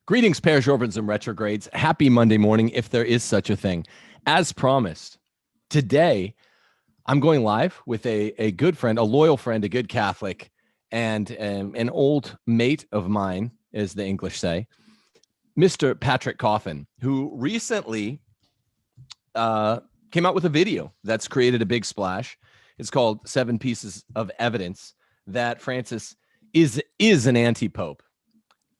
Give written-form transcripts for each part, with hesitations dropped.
Greetings, parashorvins and retrogrades. Happy Monday morning, if there is such a thing. As promised, today I'm going live with a good friend, a loyal friend, a good Catholic, and an old mate of mine, as the English say, Mr. Patrick Coffin, who recently came out with a video that's created a big splash. It's called 7 Pieces of Evidence that Francis is an anti-pope.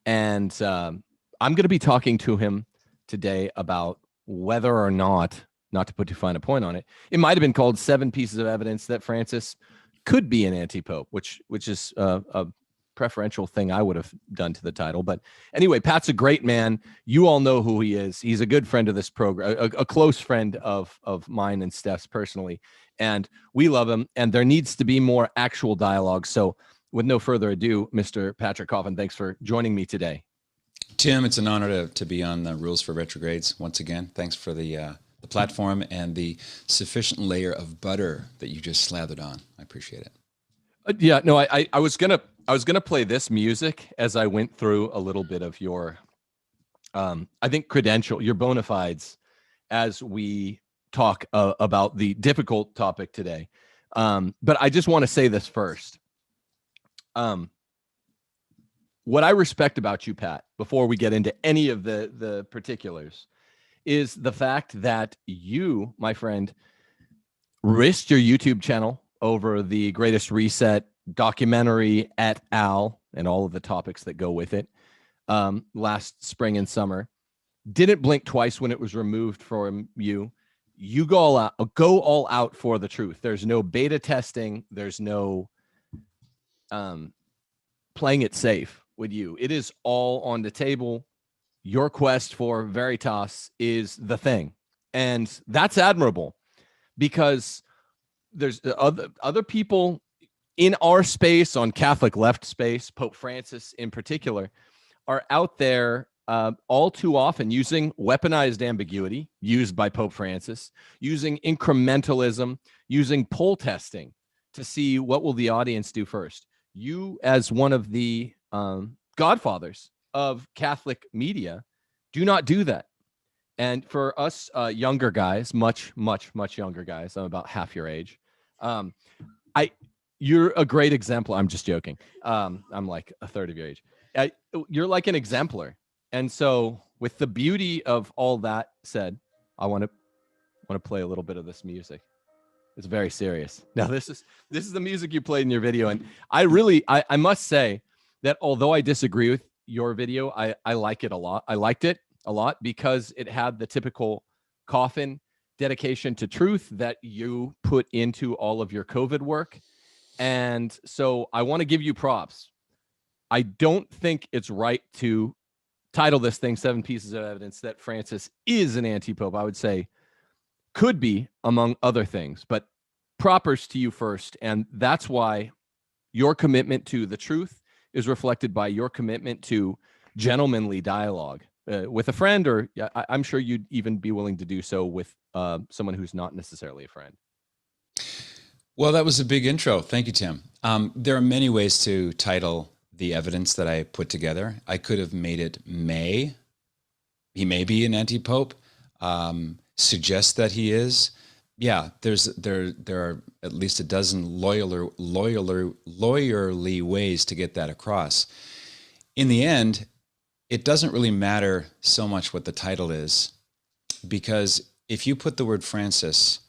And I'm going to be talking to him today about whether or not to put too fine a point on it, it might have been called 7 Pieces of Evidence that Francis could be an anti-pope, which is a preferential thing I would have done to the title. But anyway, Pat's a great man. You all know who he is. He's a good friend of this program, a close friend of mine and Steph's personally. And we love him. And there needs to be more actual dialogue. So with no further ado, Mr. Patrick Coffin, thanks for joining me today. Tim, it's an honor to be on the Rules for Retrogrades once again. Thanks for the platform and the sufficient layer of butter that you just slathered on. I appreciate it. Yeah, no, I was gonna play this music as I went through a little bit of your, I think your bona fides, as we talk about the difficult topic today. But I just want to say this first. What I respect about you, Pat, before we get into any of the particulars, is the fact that you, my friend, risked your YouTube channel over the Greatest Reset documentary et al. And all of the topics that go with it last spring and summer. Didn't blink twice when it was removed from you. You go all out for the truth. There's no beta testing. There's no playing it safe with you. It is all on the table. Your quest for Veritas is the thing. And that's admirable, because there's other people in our space, on Catholic left space, Pope Francis in particular, are out there all too often using weaponized ambiguity used by Pope Francis, using incrementalism, using poll testing to see what will the audience do first. You, as one of the godfathers of Catholic media, do not do that. And for us younger guys, much younger guys, I'm about half your age, you're a great exemplar. I'm just joking. I'm like a third of your age. You're like an exemplar. And so with the beauty of all that said, I want to play a little bit of this music. It's very serious. Now, this is the music you played in your video. And I must say that although I disagree with your video, I like it a lot. I liked it a lot because it had the typical Coffin dedication to truth that you put into all of your COVID work. And so I want to give you props. I don't think it's right to title this thing 7 Pieces of Evidence that Francis is an anti-pope. I would say could be, among other things, but propers to you first. And that's why your commitment to the truth is reflected by your commitment to gentlemanly dialogue with a friend, or I'm sure you'd even be willing to do so with someone who's not necessarily a friend. Well, that was a big intro. Thank you, Tim. There are many ways to title the evidence that I put together. I could have made it he may be an anti-pope, suggest that he is. Yeah, there are at least a dozen lawyerly ways to get that across. In the end, it doesn't really matter so much what the title is, because if you put the word Francis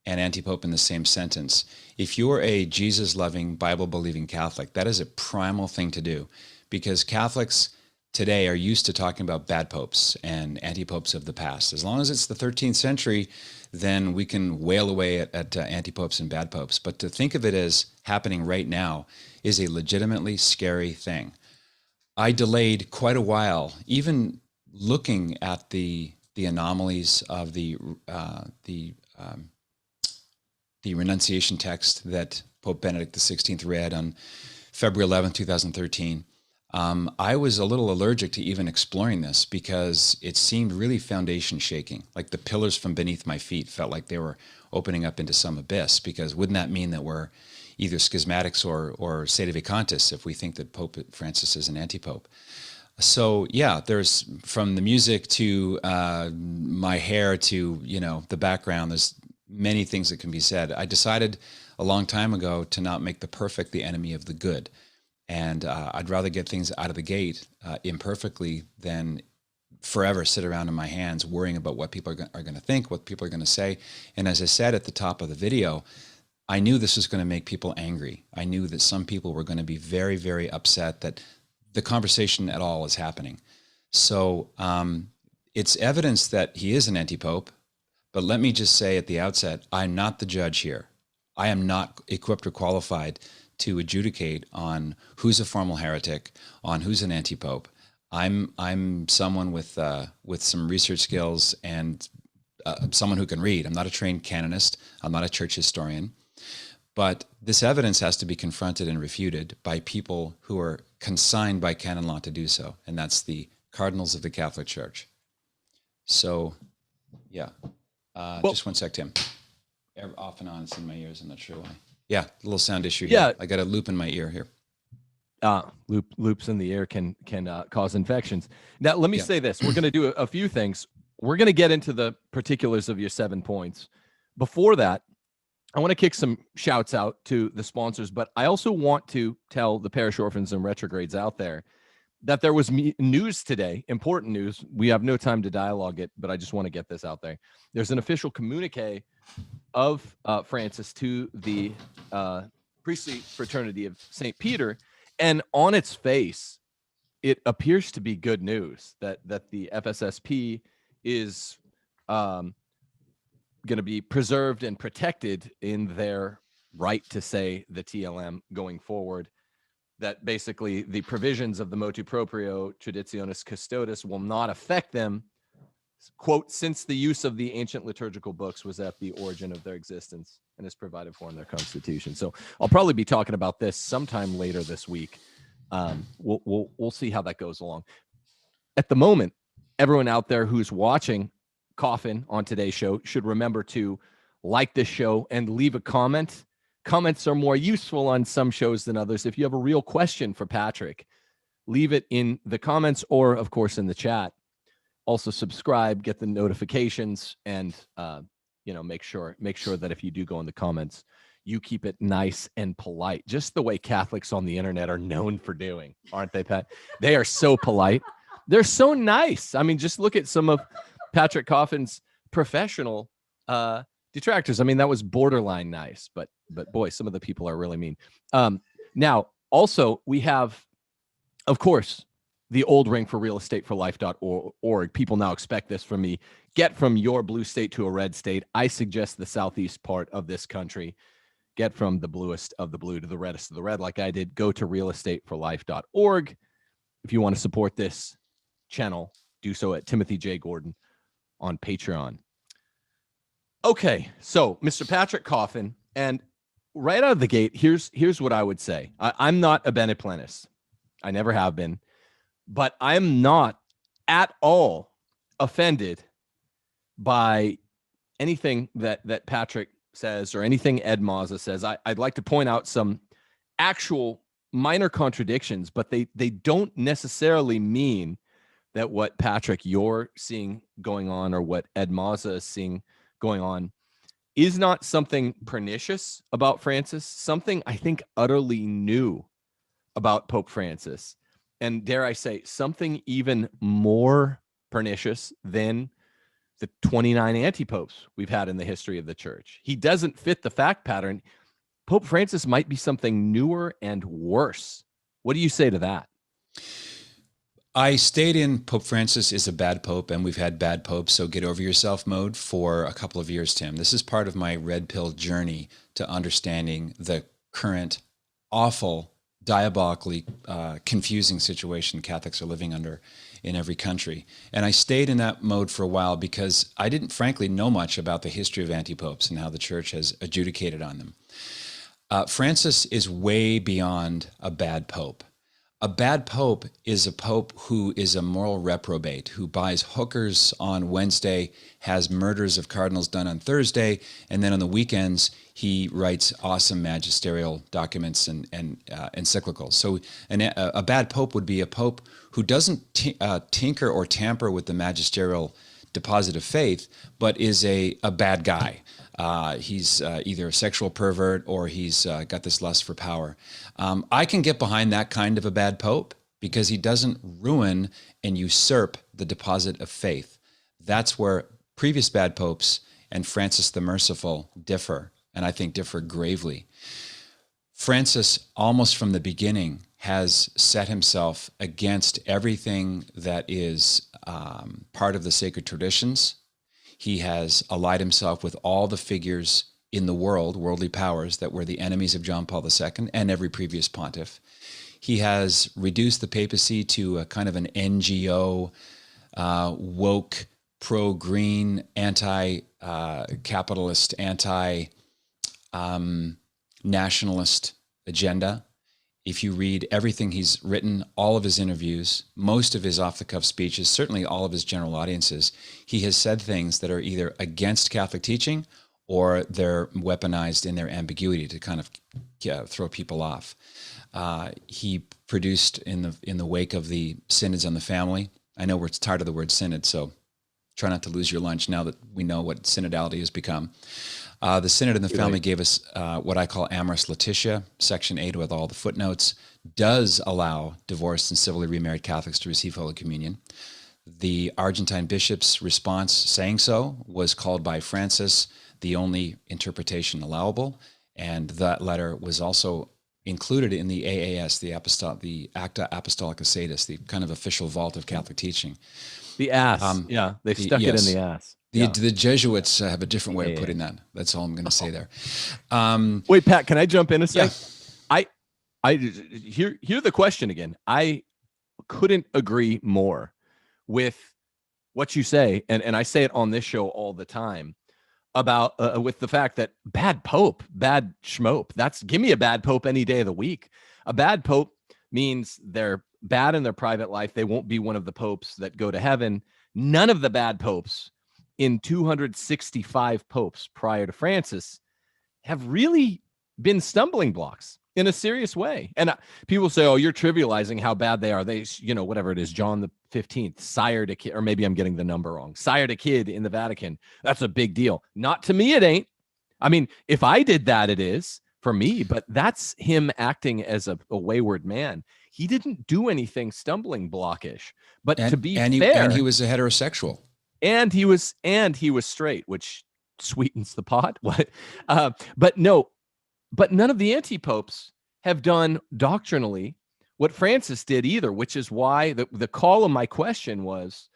and anti-pope in the same sentence, if you're a Jesus-loving, Bible-believing Catholic, that is a primal thing to do, because Catholics today are used to talking about bad popes and anti-popes of the past. As long as it's the 13th century, then we can wail away at anti-popes and bad popes. But to think of it as happening right now is a legitimately scary thing. I delayed quite a while, even looking at the anomalies of the renunciation text that Pope Benedict XVI read on February 11, 2013. I was a little allergic to even exploring this because it seemed really foundation shaking. Like the pillars from beneath my feet felt like they were opening up into some abyss, because wouldn't that mean that we're either schismatics or sedevacantists if we think that Pope Francis is an anti-pope. So yeah, there's from the music to my hair to, the background, there's many things that can be said. I decided a long time ago to not make the perfect the enemy of the good. And I'd rather get things out of the gate imperfectly than forever sit around in my hands worrying about what people are going to think, what people are going to say. And as I said at the top of the video, I knew this was going to make people angry. I knew that some people were going to be very, very upset that the conversation at all is happening. So it's evidence that he is an anti-pope. But let me just say at the outset, I'm not the judge here. I am not equipped or qualified to adjudicate on who's a formal heretic, on who's an anti-pope. I'm someone with some research skills and someone who can read. I'm not a trained canonist. I'm not a church historian. But this evidence has to be confronted and refuted by people who are consigned by canon law to do so, and that's the cardinals of the Catholic Church. So, yeah. Just one sec, Tim. Off and on, it's in my ears. I'm not sure why. Yeah, a little sound issue here. Yeah. I got a loop in my ear here. Loops in the ear can cause infections. Now, let me say this. We're going to do a few things. We're going to get into the particulars of your 7 points. Before that, I want to kick some shouts out to the sponsors, but I also want to tell the parish orphans and retrogrades out there that there was news today, important news. We have no time to dialogue it, but I just want to get this out there. There's an official communique of Francis to the priestly fraternity of St. Peter, and on its face, it appears to be good news that the FSSP is going to be preserved and protected in their right to say the TLM going forward. That basically the provisions of the motu proprio traditionis custodes will not affect them, quote, since the use of the ancient liturgical books was at the origin of their existence and is provided for in their constitution. So I'll probably be talking about this sometime later this week. We'll see how that goes along. At the moment, everyone out there who's watching Coffin on today's show should remember to like this show and leave a comment. Comments are more useful on some shows than others. If you have a real question for Patrick, leave it in the comments or, of course, in the chat. Also subscribe, get the notifications, and make sure that if you do go in the comments, you keep it nice and polite, just the way Catholics on the internet are known for doing, aren't they, Pat? They are so polite. They're so nice. I mean, just look at some of Patrick Coffin's professional detractors. I mean, that was borderline nice, but boy, some of the people are really mean. Now, also, we have, of course, the old ring for realestateforlife.org. People now expect this from me. Get from your blue state to a red state. I suggest the southeast part of this country. Get from the bluest of the blue to the reddest of the red, like I did. Go to realestateforlife.org. If you want to support this channel, do so at Timothy J. Gordon on Patreon. Okay, so Mr. Patrick Coffin, and right out of the gate, here's what I would say. I'm not a Benedictplenist. I never have been, but I'm not at all offended by anything that Patrick says or anything Ed Mazza says. I'd like to point out some actual minor contradictions, but they don't necessarily mean that what Patrick you're seeing going on or what Ed Mazza is seeing going on is not something pernicious about Francis, something I think utterly new about Pope Francis. And dare I say, something even more pernicious than the 29 anti-popes we've had in the history of the church. He doesn't fit the fact pattern. Pope Francis might be something newer and worse. What do you say to that? I stayed in Pope Francis is a bad pope, and we've had bad popes, so get over yourself mode for a couple of years, Tim. This is part of my red pill journey to understanding the current awful, diabolically confusing situation Catholics are living under in every country. And I stayed in that mode for a while because I didn't frankly know much about the history of anti-popes and how the church has adjudicated on them. Francis is way beyond a bad pope. A bad pope is a pope who is a moral reprobate, who buys hookers on Wednesday, has murders of cardinals done on Thursday, and then on the weekends he writes awesome magisterial documents and encyclicals. So a bad pope would be a pope who doesn't tinker or tamper with the magisterial deposit of faith, but is a bad guy. He's either a sexual pervert or he's got this lust for power. I can get behind that kind of a bad pope because he doesn't ruin and usurp the deposit of faith. That's where previous bad popes and Francis the Merciful differ, and I think differ gravely. Francis, almost from the beginning, has set himself against everything that is part of the sacred traditions. He has allied himself with all the figures in the world, worldly powers, that were the enemies of John Paul II and every previous pontiff. He has reduced the papacy to a kind of an NGO, woke, pro-green, anti-capitalist, anti-nationalist agenda. If you read everything he's written, all of his interviews, most of his off-the-cuff speeches, certainly all of his general audiences, he has said things that are either against Catholic teaching or they're weaponized in their ambiguity to kind of throw people off. He produced in the wake of the synods on the family. I know we're tired of the word synod, so try not to lose your lunch now that we know what synodality has become. The Synod in the Family gave us what I call Amoris Laetitia, Section 8 with all the footnotes, does allow divorced and civilly remarried Catholics to receive Holy Communion. The Argentine bishop's response saying so was called by Francis the only interpretation allowable, and that letter was also included in the AAS, the Acta Apostolica Sedis, the kind of official vault of Catholic teaching. The ass, they stuck it in the ass. The Jesuits have a different way of putting that. That's all I'm going to say there. Wait, Pat, can I jump in a sec? Yeah. I hear the question again. I couldn't agree more with what you say, and I say it on this show all the time about with the fact that bad pope, bad schmope. Give me a bad pope any day of the week. A bad pope means they're bad in their private life. They won't be one of the popes that go to heaven. None of the bad popes in 265 popes prior to Francis have really been stumbling blocks in a serious way. And people say, oh, you're trivializing how bad they are. They, whatever it is, John the 15th, sired a kid, or maybe I'm getting the number wrong, sired a kid in the Vatican. That's a big deal. Not to me, it ain't. I mean, if I did that, it is for me, but that's him acting as a wayward man. He didn't do anything stumbling blockish, but to be fair. And he was a heterosexual. And he was straight, which sweetens the pot. But none of the anti-popes have done doctrinally what Francis did either, which is why the call of my question was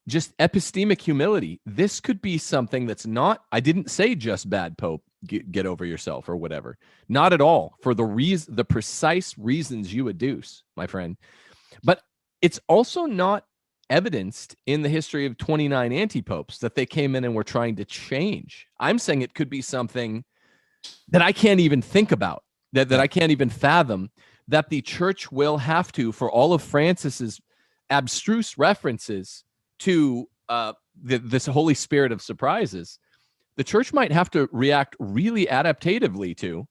just epistemic humility. This could be something that's not, I didn't say just bad pope, get over yourself or whatever. Not at all, for the precise reasons you adduce, my friend. But it's also not evidenced in the history of 29 anti-popes that they came in and were trying to change. I'm saying it could be something that I can't even think about, that I can't even fathom, that the church will have to, for all of Francis's abstruse references to this Holy Spirit of surprises, the church might have to react really adaptatively to,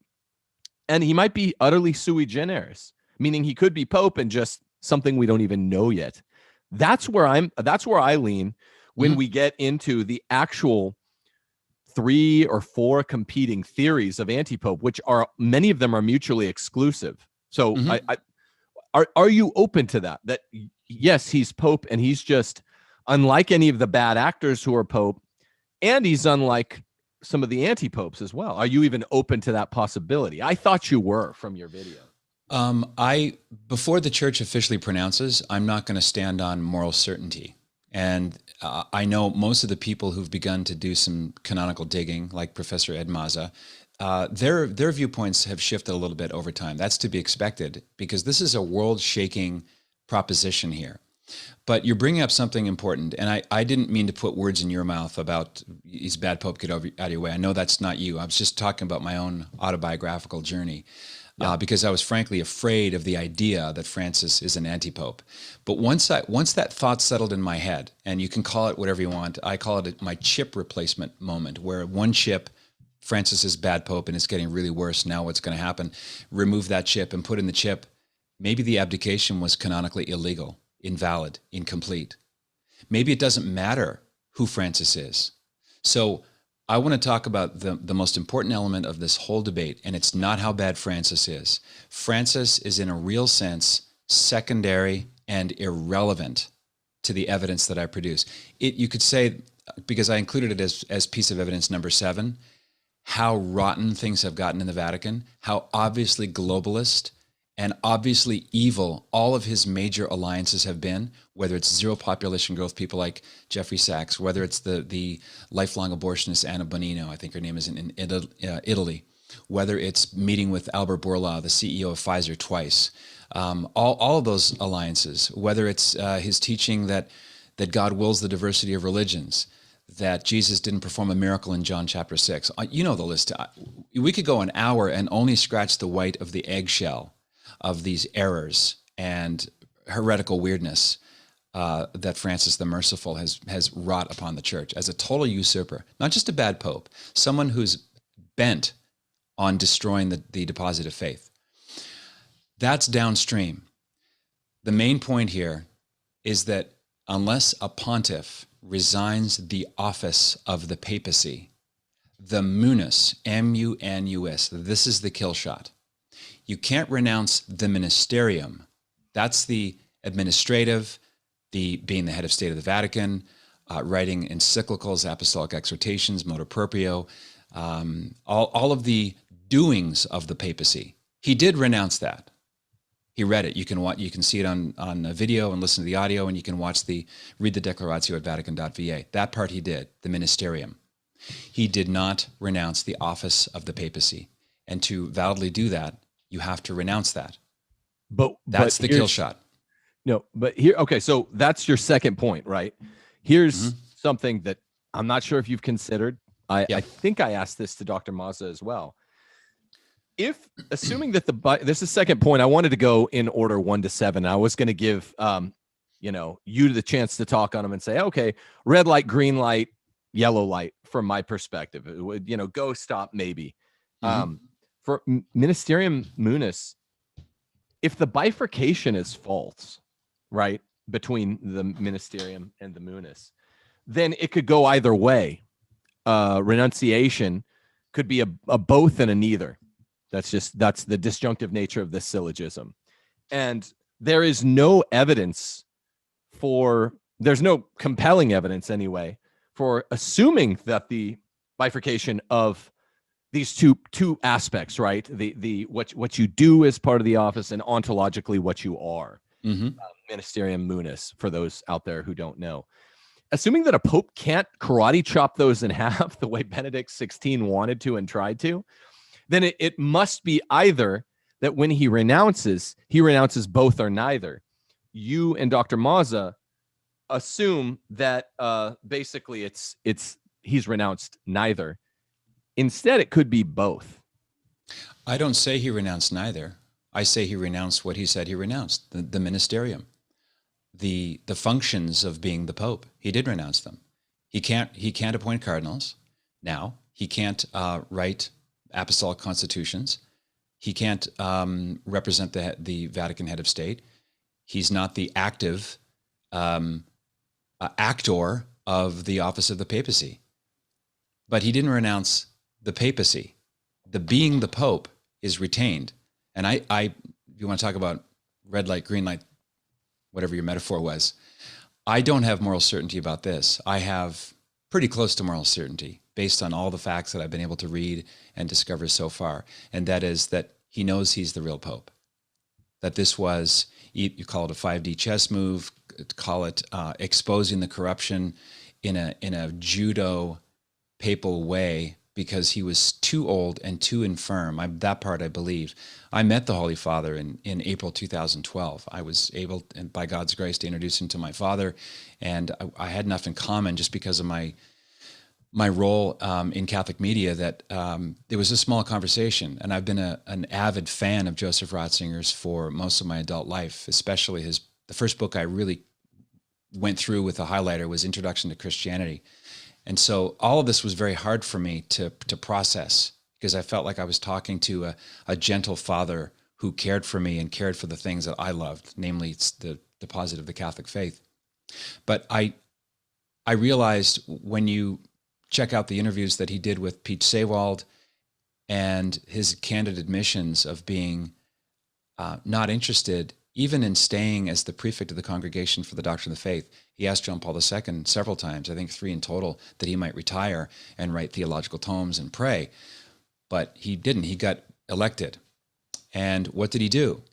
and he might be utterly sui generis, meaning he could be pope and just something we don't even know yet. That's where I lean when we get into the actual 3 or 4 competing theories of anti-pope, which are many of them are mutually exclusive. So are you open to that? That yes, he's pope and he's just unlike any of the bad actors who are pope, and he's unlike some of the anti-popes as well. Are you even open to that possibility? I thought you were from your video. Before the church officially pronounces, I'm not going to stand on moral certainty. And I know most of the people who've begun to do some canonical digging, like Professor Ed Maza, their viewpoints have shifted a little bit over time. That's to be expected because this is a world-shaking proposition here. But you're bringing up something important, and I didn't mean to put words in your mouth about he's bad pope, get out of your way. I know that's not you. I was just talking about my own autobiographical journey. because I was frankly afraid of the idea that Francis is an antipope. But once that thought settled in my head, and you can call it whatever you want, I call it my chip replacement moment, where one chip, Francis is bad pope and it's getting really worse. Now what's going to happen? Remove that chip and put in the chip. Maybe the abdication was canonically illegal, invalid, incomplete. Maybe it doesn't matter who Francis is. So I want to talk about the most important element of this whole debate, and it's not how bad Francis is. Francis is, in a real sense, secondary and irrelevant to the evidence that I produce. You could say, because I included it as piece of evidence number 7, how rotten things have gotten in the Vatican, how obviously globalist and obviously evil all of his major alliances have been, whether it's zero population growth, people like Jeffrey Sachs, whether it's the lifelong abortionist Anna Bonino, I think her name is in Italy, whether it's meeting with Albert Bourla, the CEO of Pfizer, twice, all of those alliances, whether it's his teaching that God wills the diversity of religions, that Jesus didn't perform a miracle in John chapter 6. You know the list. We could go an hour and only scratch the white of the eggshell of these errors and heretical weirdness that Francis the Merciful has wrought upon the church as a total usurper, not just a bad pope, someone who's bent on destroying the deposit of faith. That's downstream. The main point here is that unless a pontiff resigns the office of the papacy, the munus, M-U-N-U-S, this is the kill shot. You can't renounce the ministerium. That's the administrative, being the head of state of the Vatican, writing encyclicals, apostolic exhortations, motu proprio, all of the doings of the papacy. He did renounce that. He read it. You can see it on a video and listen to the audio, and you can read the Declaratio at Vatican.va. That part he did, the ministerium. He did not renounce the office of the papacy. And to validly do that, you have to renounce that. But that's the kill shot. No, but here, okay, so that's your second point, right? Here's something that I'm not sure if you've considered. I think I asked this to Dr. Mazza as well. If, assuming that this is second point, I wanted to go in order 1 to 7. I was going to give, you the chance to talk on them and say, okay, red light, green light, yellow light from my perspective. It would, go, stop, maybe. For Ministerium Munus, if the bifurcation is false, right, between the Ministerium and the Munus, then it could go either way. Renunciation could be a both and a neither. That's the disjunctive nature of this syllogism. And there is no evidence there's no compelling evidence anyway, for assuming that the bifurcation of these two aspects, right? The what you do as part of the office and ontologically what you are. Ministerium Munus, for those out there who don't know. Assuming that a pope can't karate chop those in half the way Benedict XVI wanted to and tried to, then it must be either that when he renounces both or neither. You and Dr. Mazza assume that basically he's renounced neither. Instead, it could be both. I don't say he renounced neither. I say he renounced what he said he renounced, the ministerium, the functions of being the Pope. He did renounce them. He can't appoint cardinals now. He can't write apostolic constitutions. He can't represent the Vatican head of state. He's not the active actor of the office of the papacy. But he didn't renounce the papacy. The being the Pope is retained. And I if you want to talk about red light, green light, whatever your metaphor was, I don't have moral certainty about this. I have pretty close to moral certainty based on all the facts that I've been able to read and discover so far. And that is that he knows he's the real Pope. That this was, you call it a 5D chess move, call it exposing the corruption in a judo papal way, because he was too old and too infirm. That part I believed. I met the Holy Father in April 2012. I was able, and by God's grace, to introduce him to my father, and I had enough in common just because of my my role in Catholic media that it was a small conversation, and I've been an avid fan of Joseph Ratzinger's for most of my adult life, especially the first book I really went through with a highlighter was Introduction to Christianity. And so all of this was very hard for me to process, because I felt like I was talking to a gentle father who cared for me and cared for the things that I loved, namely it's the deposit of the Catholic faith. But I realized when you check out the interviews that he did with Pete Saywald and his candid admissions of being not interested even in staying as the prefect of the Congregation for the Doctrine of the Faith. He asked John Paul II several times, I think 3 in total, that he might retire and write theological tomes and pray. But he didn't. He got elected. And what did he do?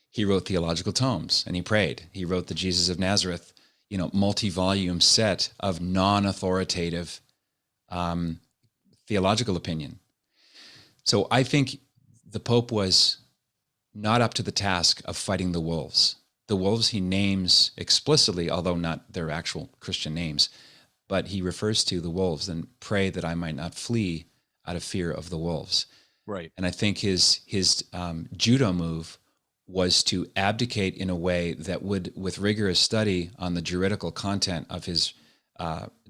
He wrote theological tomes and he prayed. He wrote the Jesus of Nazareth, multi-volume set of non-authoritative theological opinion. So I think the Pope was not up to the task of fighting the wolves. The wolves he names explicitly, although not their actual Christian names, but he refers to the wolves and pray that I might not flee out of fear of the wolves. Right. And I think his judo move was to abdicate in a way that would, with rigorous study on the juridical content of his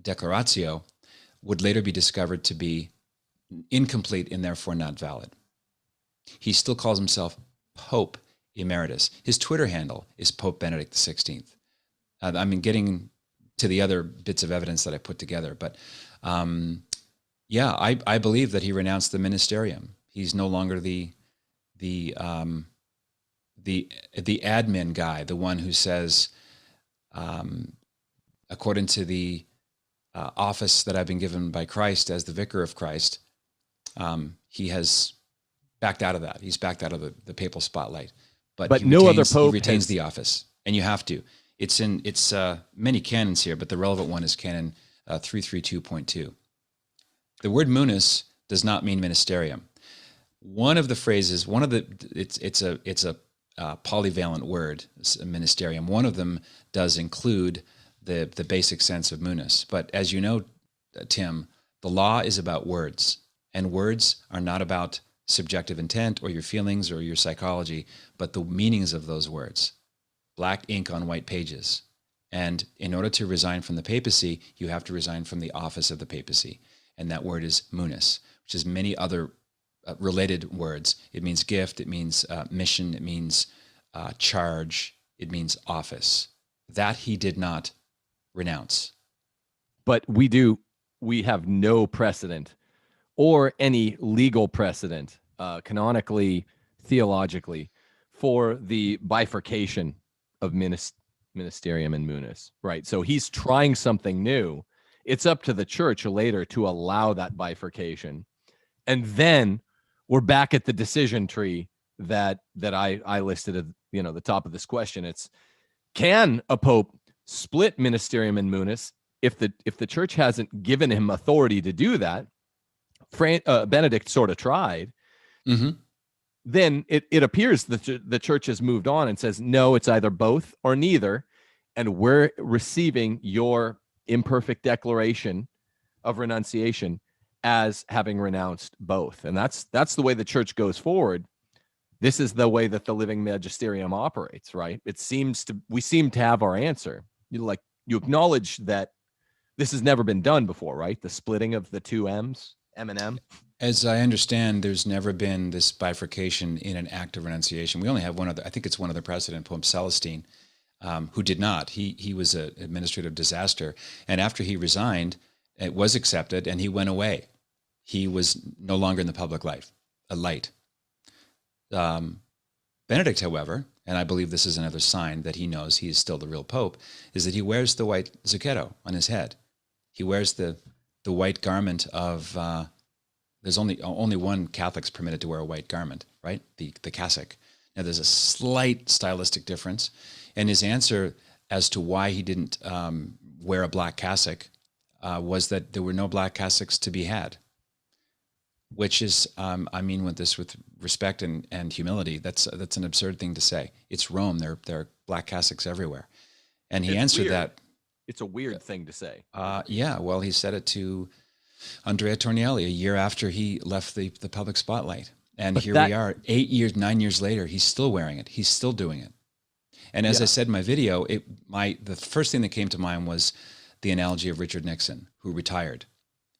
declaratio, would later be discovered to be incomplete and therefore not valid. He still calls himself Pope Emeritus. His Twitter handle is Pope Benedict XVI. Getting to the other bits of evidence that I put together, but I believe that he renounced the ministerium. He's no longer the admin guy, the one who says, according to the office that I've been given by Christ as the vicar of Christ, he has backed out of that. He's backed out of the papal spotlight. But no other pope he retains the office, and you have to. It's many canons here, but the relevant one is canon 332.2. The word munus does not mean ministerium. One of the phrases, it's a polyvalent word, ministerium. One of them does include the basic sense of munus. But as you know, Tim, the law is about words, and words are not about subjective intent or your feelings or your psychology, but the meanings of those words. Black ink on white pages. And in order to resign from the papacy, you have to resign from the office of the papacy. And that word is munus, which is many other related words. It means gift, it means mission, it means charge, it means office. That he did not renounce. But we have no precedent or any legal precedent, canonically, theologically, for the bifurcation of ministerium and munus, right? So he's trying something new. It's up to the church later to allow that bifurcation. And then we're back at the decision tree that I listed at the top of this question. It's, can a pope split ministerium and munus? If the church hasn't given him authority to do that, Benedict sort of tried, then it appears that the church has moved on and says, no, it's either both or neither. And we're receiving your imperfect declaration of renunciation as having renounced both. And that's the way the church goes forward. This is the way that the living magisterium operates, right? We seem to have our answer. You acknowledge that this has never been done before, right? The splitting of the two M's. M&M? As I understand, there's never been this bifurcation in an act of renunciation. We only have one other, I think it's one other president, Pope Celestine, who did not. He was an administrative disaster. And after he resigned, it was accepted and he went away. He was no longer in the public light. Benedict, however, and I believe this is another sign that he knows he is still the real Pope, is that he wears the white zucchetto on his head. He wears the white garment of, there's only one Catholic's permitted to wear a white garment, right? The cassock. Now there's a slight stylistic difference. And his answer as to why he didn't wear a black cassock was that there were no black cassocks to be had. Which is, with respect and humility, that's an absurd thing to say. It's Rome. There are black cassocks everywhere. And he answered that. It's a weird thing to say. Well, he said it to Andrea Tornielli, a year after he left the public spotlight. And here we are, 9 years later, he's still wearing it. He's still doing it. And as I said in my video, the first thing that came to mind was the analogy of Richard Nixon, who retired.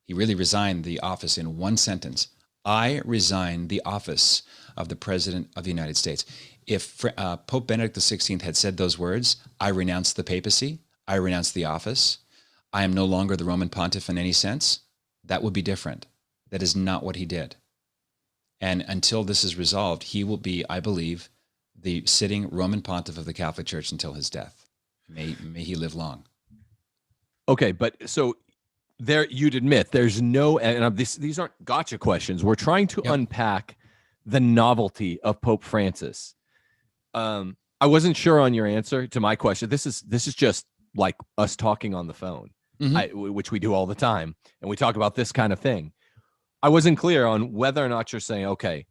He really resigned the office in one sentence. I resign the office of the President of the United States. If Pope Benedict XVI had said those words, I renounce the papacy, I renounce the office, I am no longer the Roman pontiff in any sense, that would be different. That is not what he did. And until this is resolved, he will be, I believe, the sitting Roman pontiff of the Catholic Church until his death. May he live long. Okay, but so there you'd admit there's no, and these aren't gotcha questions. We're trying to unpack the novelty of Pope Francis. I wasn't sure on your answer to my question. This is just like us talking on the phone, which we do all the time, and we talk about this kind of thing. I wasn't clear on whether or not you're saying, okay,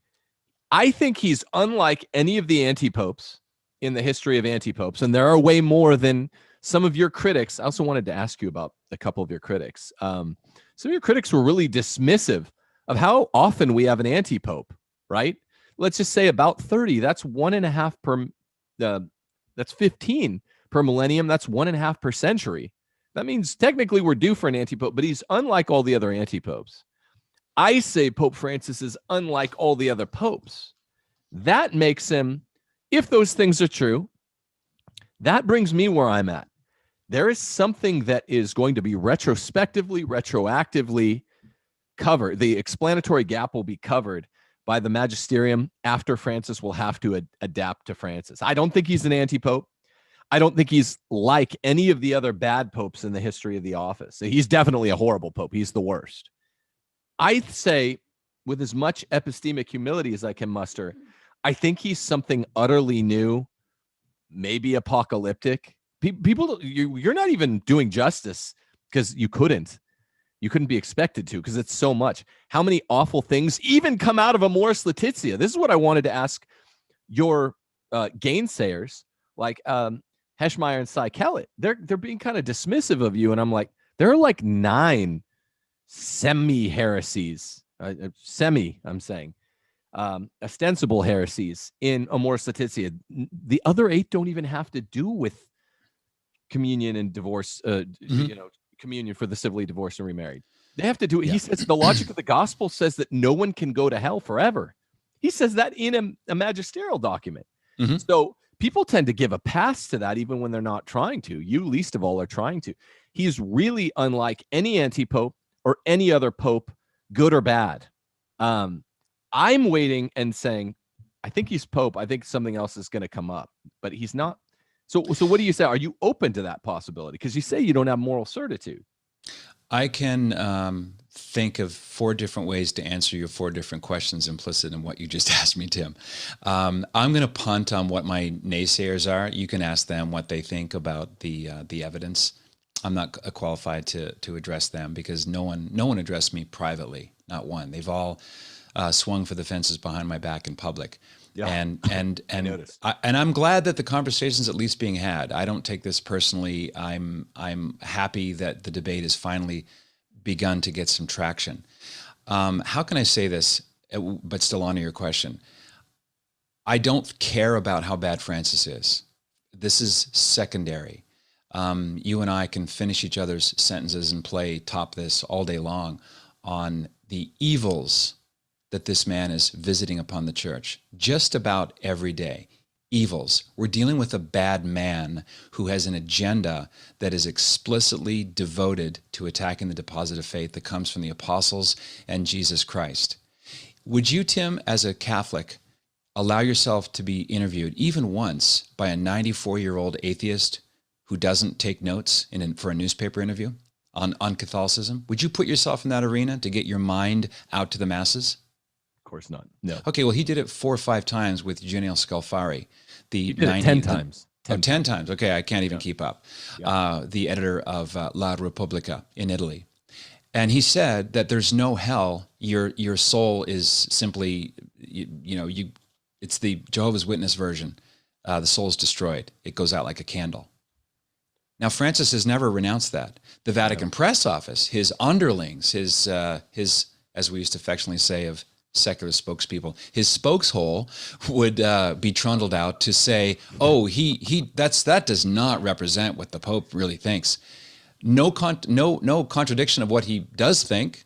I think he's unlike any of the antipopes in the history of antipopes, and there are way more than some of your critics. I also wanted to ask you about a couple of your critics. Some of your critics were really dismissive of how often we have an antipope, right? Let's just say about 30. That's 1.5 per, that's 15 per millennium. That's 1.5 per century. That means technically we're due for an antipope, but he's unlike all the other antipopes. I say Pope Francis is unlike all the other popes. That makes him, if those things are true, that brings me where I'm at. There is something that is going to be retroactively covered. The explanatory gap will be covered by the magisterium after Francis will have to adapt to Francis. I don't think he's an anti-pope. I don't think he's like any of the other bad popes in the history of the office. So he's definitely a horrible pope. He's the worst. I say, with as much epistemic humility as I can muster, I think he's something utterly new, maybe apocalyptic. People, you're not even doing justice because you couldn't be expected to, because it's so much. How many awful things even come out of Amoris Laetitia? This is what I wanted to ask your gainsayers, like Heschmeyer and Cy Kellett. They're being kind of dismissive of you, and I'm like, there are like 9 semi-heresies, ostensible heresies in Amoris Laetitia. The other 8 don't even have to do with communion and divorce, communion for the civilly divorced and remarried. They have to do it. He says the logic of the gospel says that no one can go to hell forever. He says that in a magisterial document. So people tend to give a pass to that even when they're not trying to. You least of all are trying to. He's really unlike any anti-pope or any other pope, good or bad. I'm waiting and saying, I think he's pope. I think something else is going to come up, but he's not. So what do you say? Are you open to that possibility? Because you say you don't have moral certitude. I can think of 4 different ways to answer your 4 different questions implicit in what you just asked me, Tim. I'm going to punt on what my naysayers are. You can ask them what they think about the evidence. I'm not qualified to address them because no one addressed me privately, not one. They've all swung for the fences behind my back in public. Yeah. And I'm glad that the conversation's at least being had. I don't take this personally. I'm happy that the debate has finally begun to get some traction. How can I say this, but still honor your question? I don't care about how bad Francis is. This is secondary. You and I can finish each other's sentences and play top this all day long on the evils that this man is visiting upon the church, just about every day. Evils. We're dealing with a bad man who has an agenda that is explicitly devoted to attacking the deposit of faith that comes from the apostles and Jesus Christ. Would you, Tim, as a Catholic, allow yourself to be interviewed even once by a 94-year-old atheist who doesn't take notes for a newspaper interview on Catholicism? Would you put yourself in that arena to get your mind out to the masses? Of course not. No. Okay, well, he did it 4 or 5 times with Eugenio Scalfari. He did it 10 times. 10 times. Okay, I can't even keep up. Yeah. The editor of La Repubblica in Italy. And he said that there's no hell. Your soul is simply, it's the Jehovah's Witness version. The soul is destroyed. It goes out like a candle. Now, Francis has never renounced that. The Vatican Press Office, his underlings, his, as we used to affectionately say of secular spokespeople, his spokeshole would be trundled out to say, "Oh, that does not represent what the Pope really thinks." No contradiction of what he does think.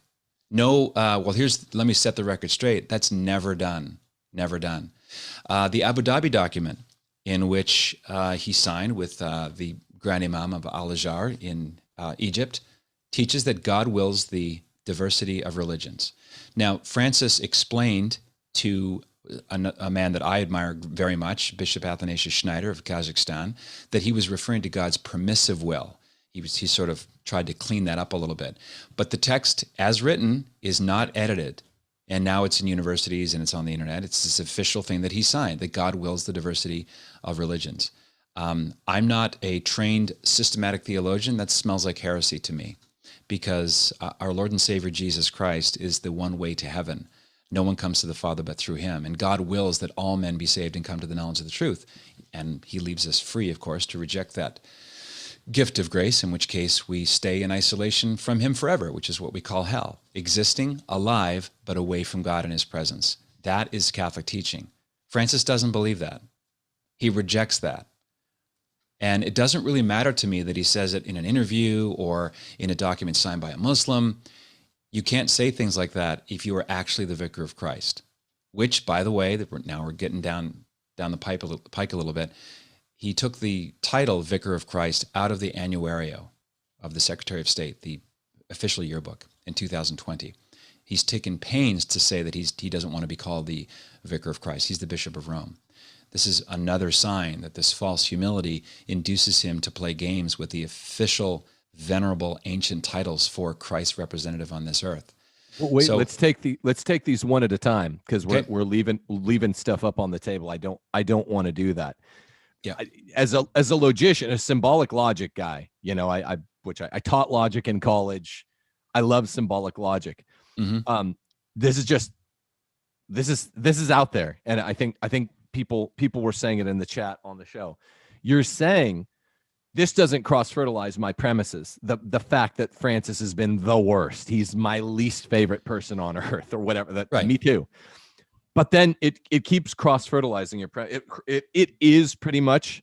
No, let me set the record straight. That's never done. Never done. The Abu Dhabi document, in which he signed with the Grand Imam of Al-Azhar in Egypt, teaches that God wills the diversity of religions. Now, Francis explained to a man that I admire very much, Bishop Athanasius Schneider of Kazakhstan, that he was referring to God's permissive will. He sort of tried to clean that up a little bit. But the text, as written, is not edited. And now it's in universities and it's on the internet. It's this official thing that he signed, that God wills the diversity of religions. I'm not a trained systematic theologian. That smells like heresy to me, because our Lord and Savior Jesus Christ is the one way to heaven. No one comes to the Father but through him. And God wills that all men be saved and come to the knowledge of the truth. And he leaves us free, of course, to reject that gift of grace, in which case we stay in isolation from him forever, which is what we call hell. Existing, alive, but away from God and his presence. That is Catholic teaching. Francis doesn't believe that. He rejects that. And it doesn't really matter to me that he says it in an interview or in a document signed by a Muslim. You can't say things like that if you are actually the vicar of Christ, which, by the way, now we're getting down the pike a little bit. He took the title Vicar of Christ out of the annuario of the Secretary of State, the official yearbook, in 2020. He's taken pains to say that he doesn't want to be called the Vicar of Christ. He's the Bishop of Rome. This is another sign that this false humility induces him to play games with the official, venerable, ancient titles for Christ's representative on this earth. Well, wait, let's take these one at a time, because we're leaving stuff up on the table. I don't want to do that. Yeah. As a logician, a symbolic logic guy, I taught logic in college. I love symbolic logic. Mm-hmm. This is out there, and I think people were saying it in the chat on the show. You're saying this doesn't cross-fertilize my premises. The fact that Francis has been the worst. He's my least favorite person on earth, or whatever. Right. Me too. But then it keeps cross-fertilizing your it is pretty much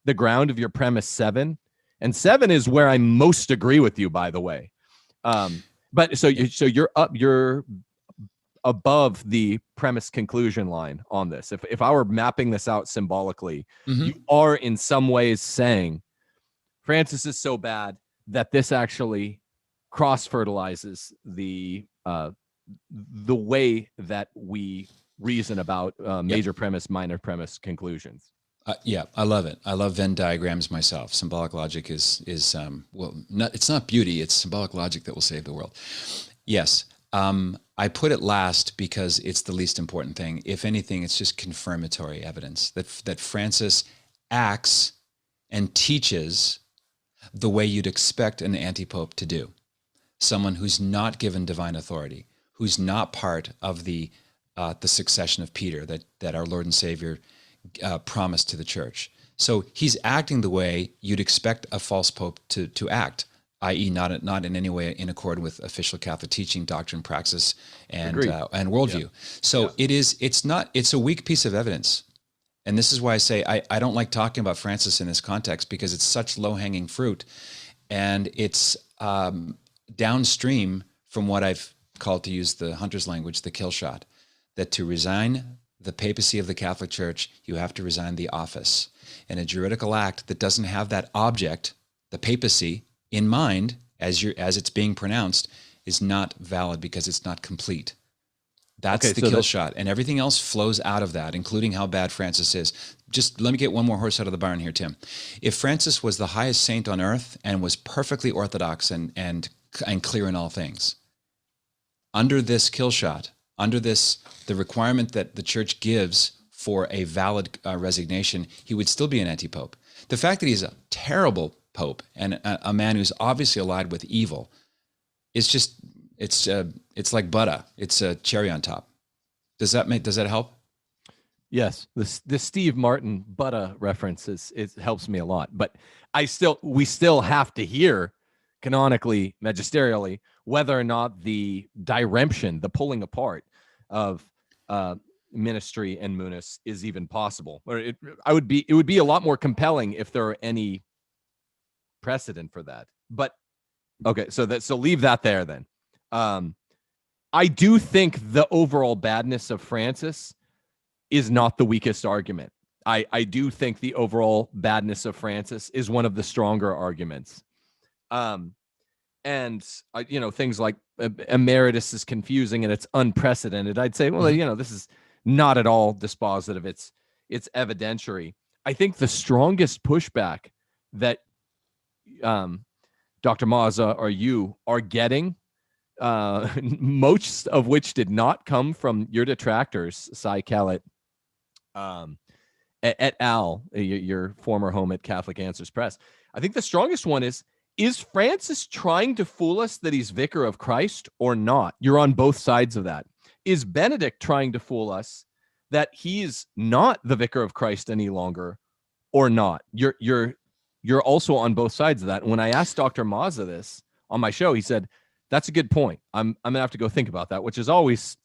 the ground of your premise 7, and 7 is where I most agree with you, by the way. But so you're above the premise conclusion line on this. If I were mapping this out symbolically, mm-hmm. You are in some ways saying Francis is so bad that this actually cross-fertilizes the way that we reason about major premise, minor premise conclusions. Yeah, I love it. I love Venn diagrams myself. Symbolic logic is it's not beauty, it's symbolic logic that will save the world. Yes. I put it last because it's the least important thing. If anything, it's just confirmatory evidence that Francis acts and teaches the way you'd expect an antipope to do. Someone who's not given divine authority, who's not part of the succession of Peter that our Lord and Savior promised to the church. So he's acting the way you'd expect a false pope to act, i.e. not in any way in accord with official Catholic teaching, doctrine, praxis, and worldview. Yeah. So it's a weak piece of evidence. And this is why I say I don't like talking about Francis in this context, because it's such low-hanging fruit, and it's downstream from what I've called, to use the hunter's language, the kill shot, that to resign the papacy of the Catholic Church, you have to resign the office. And a juridical act that doesn't have that object, the papacy, in mind as it's being pronounced, is not valid, because it's not complete. That's the kill shot, and everything else flows out of that, including how bad Francis is. Just let me get one more horse out of the barn here, Tim. If Francis was the highest saint on earth and was perfectly orthodox and clear in all things, under this kill shot, under the requirement that the church gives for a valid resignation, he would still be an antipope. The fact that he's a terrible pope and a man who's obviously allied with evil is just, it's like butter. It's a cherry on top. Does that help? Yes, the Steve Martin Buddha reference helps me a lot, but we still have to hear canonically, magisterially, whether or not the diremption, the pulling apart of ministry and munus is even possible. Or it would be a lot more compelling if there were any precedent for that. But okay, so leave that there then. I do think the overall badness of Francis is not the weakest argument. I do think the overall badness of Francis is one of the stronger arguments. And things like emeritus is confusing and it's unprecedented. I'd say, well, this is not at all dispositive. It's evidentiary. I think the strongest pushback that Dr. Mazza or you are getting, most of which did not come from your detractors, Cy Kellett, et al., your former home at Catholic Answers Press. I think the strongest one is Francis trying to fool us that he's vicar of Christ or not? You're on both sides of that. Is Benedict trying to fool us that he's not the vicar of Christ any longer or not? You're also on both sides of that. And when I asked Dr. Mazza this on my show, he said, that's a good point. I'm going to have to go think about that, which is always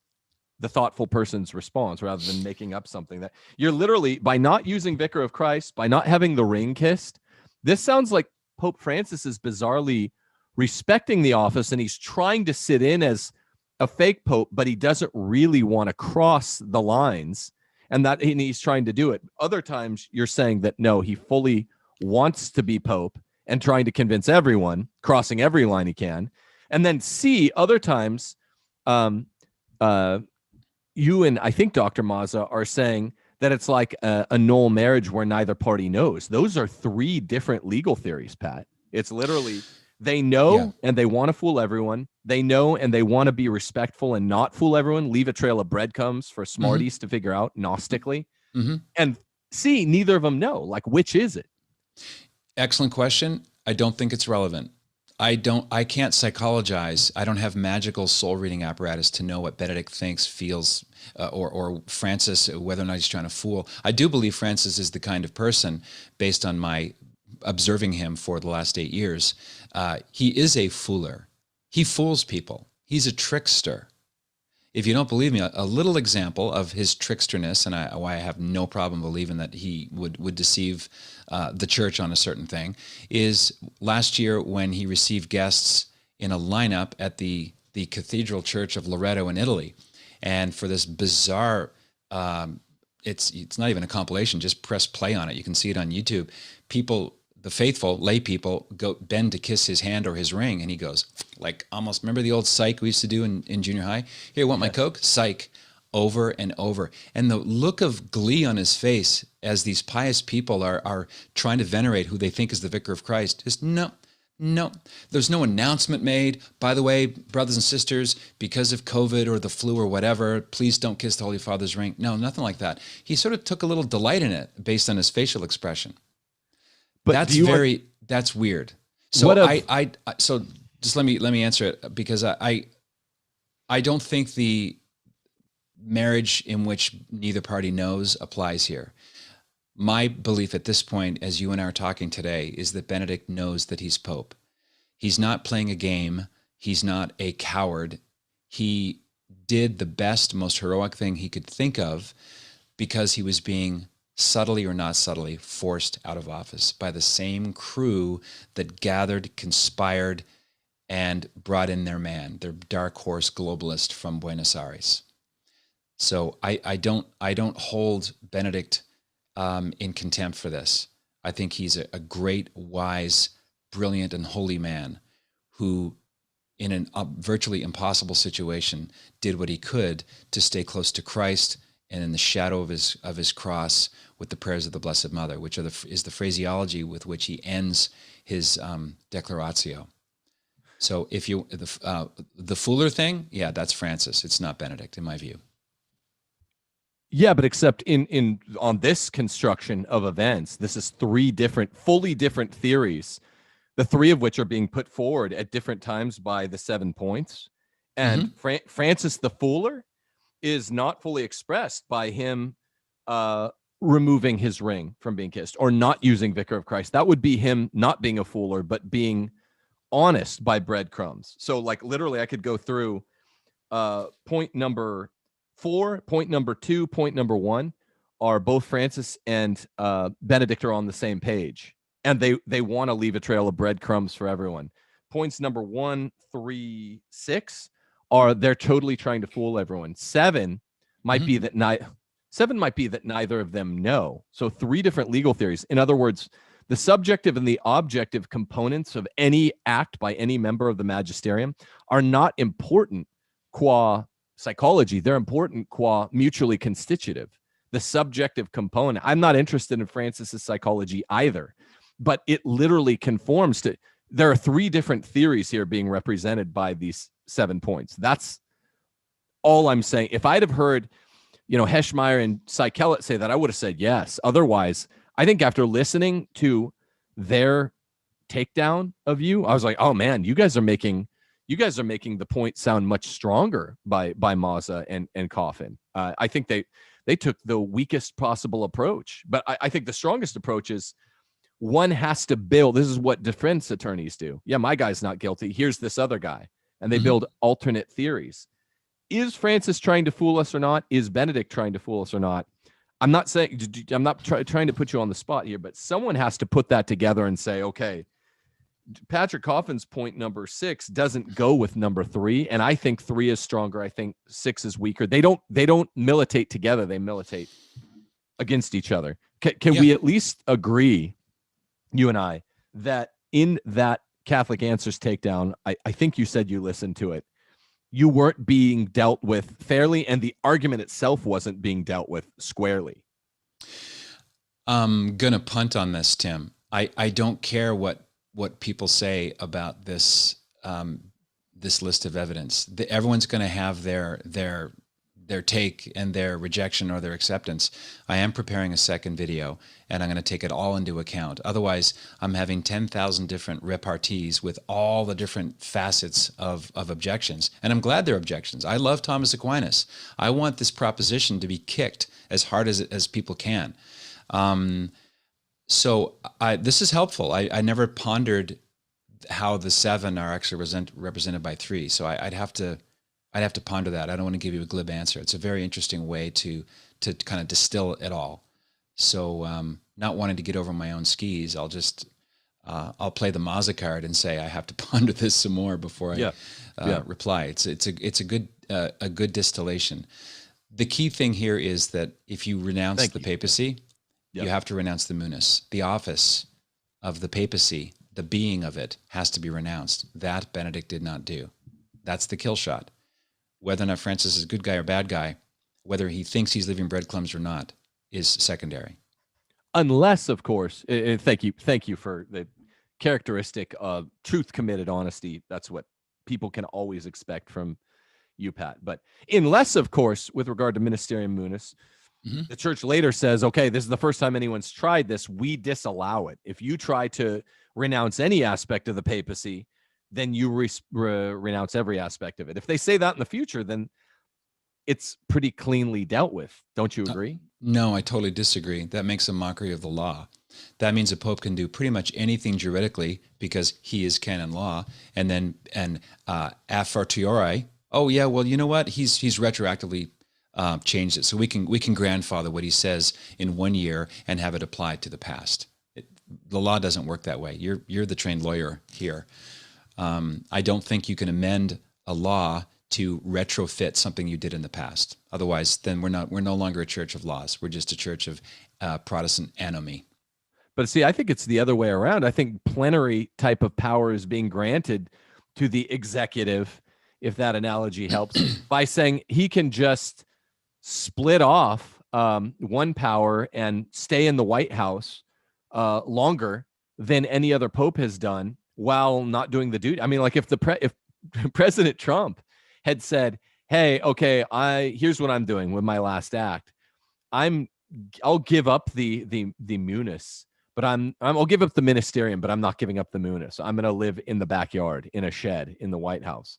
the thoughtful person's response rather than making up something. That you're literally, by not using vicar of Christ, by not having the ring kissed, this sounds like Pope Francis is bizarrely respecting the office and he's trying to sit in as a fake pope, but he doesn't really want to cross the lines, and he's trying to do it. Other times you're saying that no, he fully wants to be pope and trying to convince everyone, crossing every line he can. And then other times you and I think Dr. Mazza are saying that it's like a null marriage where neither party knows. Those are three different legal theories, Pat. It's literally they know and they want to fool everyone. They know and they want to be respectful and not fool everyone, leave a trail of breadcrumbs for smarties to figure out Gnostically. And neither of them know. Like, which is it? Excellent question. I don't think it's relevant. I can't psychologize. I don't have magical soul reading apparatus to know what Benedict thinks, feels, or Francis, whether or not he's trying to fool. I do believe Francis is the kind of person, based on my observing him for the last 8 years, he is a fooler. He fools people. He's a trickster. If you don't believe me, a little example of his tricksterness, and why I have no problem believing that he would deceive the church on a certain thing, is last year when he received guests in a lineup at the Cathedral Church of Loreto in Italy. And for this bizarre, it's not even a compilation, just press play on it. You can see it on YouTube. People, the faithful lay people, bend to kiss his hand or his ring, and he goes, like, almost, remember the old psych we used to do in junior high? Here, want my Coke? Psych. Over and over. And the look of glee on his face as these pious people are trying to venerate who they think is the vicar of Christ is no. There's no announcement made. By the way, brothers and sisters, because of COVID or the flu or whatever, please don't kiss the Holy Father's ring. No, nothing like that. He sort of took a little delight in it based on his facial expression. But that's weird. So so just let me answer it, because I don't think the marriage in which neither party knows applies here. My belief at this point, as you and I are talking today, is that Benedict knows that he's Pope. He's not playing a game. He's not a coward. He did the best, most heroic thing he could think of because he was being subtly or not subtly forced out of office by the same crew that gathered, conspired, and brought in their man, their dark horse globalist from Buenos Aires. So I don't hold Benedict in contempt for this. I think he's a great, wise, brilliant, and holy man who, in a virtually impossible situation, did what he could to stay close to Christ and in the shadow of his cross with the prayers of the Blessed Mother, which is the phraseology with which he ends his declaratio. So if the fooler thing, that's Francis. It's not Benedict, in my view. Yeah, but except on this construction of events, this is three fully different theories, the three of which are being put forward at different times by the 7 points. And Francis the Fooler is not fully expressed by him removing his ring from being kissed or not using Vicar of Christ. That would be him not being a fooler, but being honest by breadcrumbs. So like literally I could go through point number 4, point number 2, point number 1 are both Francis and Benedict are on the same page. And they want to leave a trail of breadcrumbs for everyone. Points number 1, 3, 6 are they're totally trying to fool everyone. 7 might be that neither of them know. So 3 different legal theories. In other words, the subjective and the objective components of any act by any member of the magisterium are not important qua psychology. They're important qua mutually constitutive. The subjective component, I'm not interested in Francis's psychology either, but it literally conforms to, there are 3 different theories here being represented by these 7 points. That's all I'm saying. If I'd have heard, Heschmeyer and Sykellett say that, I would have said yes. Otherwise, I think after listening to their takedown of you, I was like, oh man, you guys are making the point sound much stronger by Mazza and Coffin. I think they took the weakest possible approach, but I think the strongest approach is one has to build. This is what defense attorneys do. Yeah, my guy's not guilty. Here's this other guy, and they build alternate theories. Is Francis trying to fool us or not? Is Benedict trying to fool us or not? I'm not saying, I'm not trying to put you on the spot here, but someone has to put that together and say, okay, Patrick Coffin's point number 6 doesn't go with number 3, and I think 3 is stronger. I think 6 is weaker. They don't militate together. They militate against each other. Can we at least agree, you and I, that in that Catholic Answers takedown, I think you said you listened to it, you weren't being dealt with fairly, and the argument itself wasn't being dealt with squarely? I'm going to punt on this, Tim. I don't care what people say about this this list of evidence. Everyone's going to have their take and their rejection or their acceptance. I am preparing a second video, and I'm going to take it all into account. Otherwise, I'm having 10,000 different repartees with all the different facets of objections. And I'm glad they're objections. I love Thomas Aquinas. I want this proposition to be kicked as hard as people can. So this is helpful. I never pondered how the 7 are actually represented by 3. So I'd have to ponder that. I don't want to give you a glib answer. It's a very interesting way to kind of distill it all. So not wanting to get over my own skis, I'll just I'll play the Mazza card and say I have to ponder this some more before I reply. It's a good distillation. The key thing here is that if you renounce the papacy, you have to renounce the munus. The office of the papacy, the being of it, has to be renounced. That Benedict did not do. That's the kill shot. Whether or not Francis is a good guy or bad guy, whether he thinks he's leaving breadcrumbs or not, is secondary. Unless, of course, thank you for the characteristic of truth-committed honesty. That's what people can always expect from you, Pat. But unless, of course, with regard to Ministerium Munus, the church later says, okay, this is the first time anyone's tried this. We disallow it. If you try to renounce any aspect of the papacy, then you renounce every aspect of it. If they say that in the future, then it's pretty cleanly dealt with. Don't you agree? No, I totally disagree. That makes a mockery of the law. That means a pope can do pretty much anything juridically because he is canon law. And a fortiori, oh yeah, well, you know what? He's retroactively changed it. So we can grandfather what he says in 1 year and have it applied to the past. The law doesn't work that way. You're the trained lawyer here. I don't think you can amend a law to retrofit something you did in the past. Otherwise, then we're no longer a church of laws. We're just a church of Protestant anomie. But see, I think it's the other way around. I think plenary type of power is being granted to the executive, if that analogy helps, by saying he can just split off one power and stay in the White House longer than any other pope has done while not doing the duty. I mean, like if President Trump had said, hey, okay, here's what I'm doing with my last act. I'll give up the munus, but I'll give up the ministerium, but I'm not giving up the munus. I'm going to live in the backyard, in a shed, in the White House.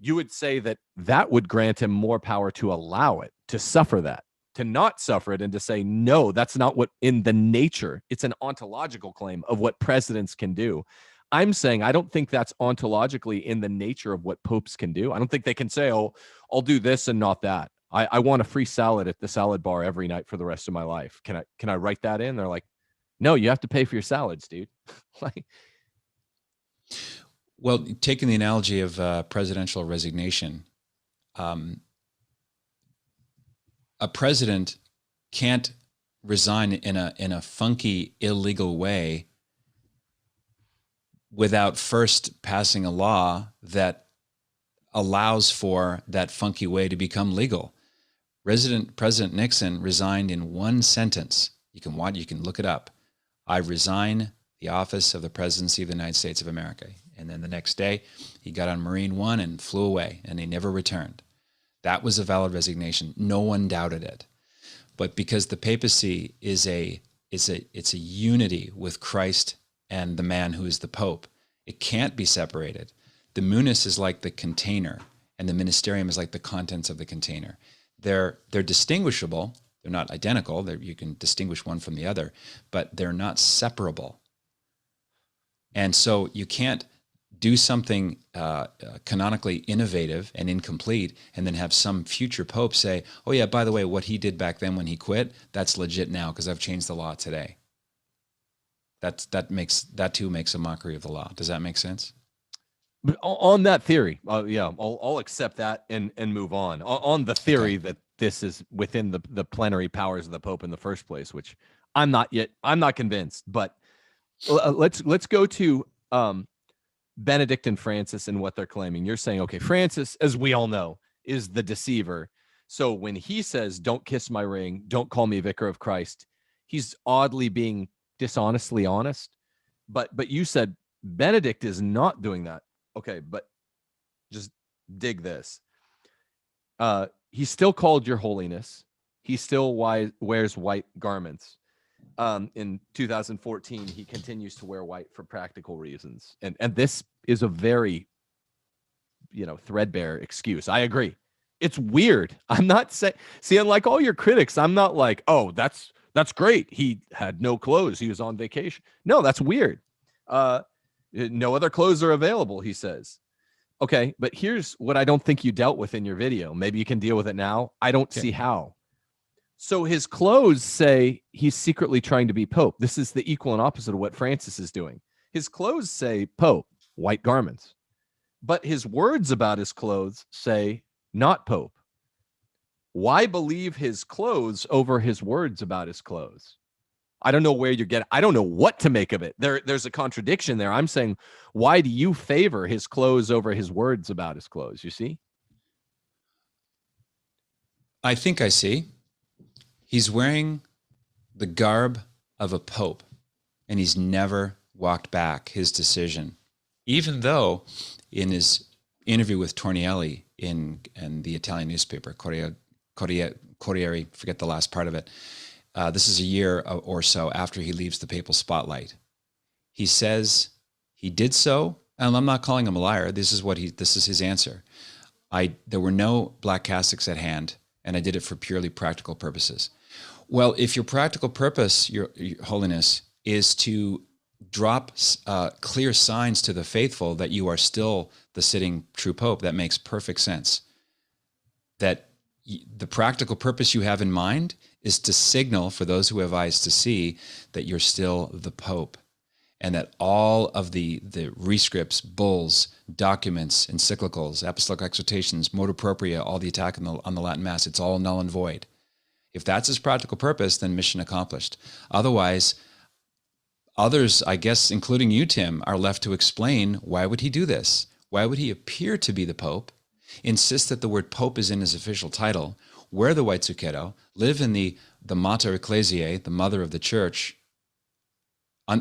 You would say that would grant him more power to allow it, to suffer that, to not suffer it and to say, no, that's not what in the nature. It's an ontological claim of what presidents can do. I'm saying I don't think that's ontologically in the nature of what popes can do. I don't think they can say, oh, I'll do this and not that. I want a free salad at the salad bar every night for the rest of my life. Can I write that in? They're like, no, you have to pay for your salads, dude. Like, well, taking the analogy of presidential resignation, a president can't resign in a funky, illegal way without first passing a law that allows for that funky way to become legal. President Nixon resigned in one sentence. You can look it up. I resign the office of the presidency of the United States of America. And then the next day, he got on Marine One and flew away, and he never returned. That was a valid resignation. No one doubted it. But because the papacy is a unity with Christ and the man who is the Pope, it can't be separated. The munus is like the container, and the ministerium is like the contents of the container. They're distinguishable. They're not identical. You can distinguish one from the other, but they're not separable. And so you can't do something canonically innovative and incomplete and then have some future pope say, oh yeah, by the way, what he did back then when he quit, that's legit now because I've changed the law today. That too makes a mockery of the law. Does that make sense? But on that theory, yeah, I'll accept that and move on. On the theory that this is within the plenary powers of the Pope in the first place, which I'm not convinced. But let's go to Benedict and Francis and what they're claiming. You're saying, okay, Francis, as we all know, is the deceiver. So when he says, "Don't kiss my ring, don't call me vicar of Christ," he's oddly being dishonestly honest. But you said Benedict is not doing that. Okay, but just dig this. He's still called Your Holiness. He still wears white garments. In 2014, he continues to wear white for practical reasons. And this is a very, threadbare excuse. I agree. It's weird. I'm not saying, unlike all your critics, I'm not like, oh, that's great. He had no clothes. He was on vacation. No, that's weird. No other clothes are available, he says. Okay, but here's what I don't think you dealt with in your video. Maybe you can deal with it now. I don't see how. So his clothes say he's secretly trying to be Pope. This is the equal and opposite of what Francis is doing. His clothes say Pope, white garments. But his words about his clothes say not Pope. Why believe his clothes over his words about his clothes? I don't know where you're getting. I don't know what to make of it. There's a contradiction there. I'm saying, why do you favor his clothes over his words about his clothes? You see? I think I see. He's wearing the garb of a pope, and he's never walked back his decision, even though in his interview with Tornielli in the Italian newspaper, Corriere, forget the last part of it, this is a year or so after he leaves the papal spotlight. He says he did so, and I'm not calling him a liar. This is his answer. There were no black castics at hand, and I did it for purely practical purposes. Well, if your practical purpose, your Holiness, is to drop clear signs to the faithful that you are still the sitting true Pope, that makes perfect sense. That the practical purpose you have in mind is to signal for those who have eyes to see that you're still the Pope, and that all of the rescripts, bulls, documents, encyclicals, apostolic exhortations, motu propria, all the attack on the Latin Mass, it's all null and void. If that's his practical purpose, then mission accomplished. Otherwise, others, I guess, including you, Tim, are left to explain, why would he do this? Why would he appear to be the Pope, insist that the word Pope is in his official title, wear the white zucchetto, live in the Mater Ecclesiae, the mother of the church,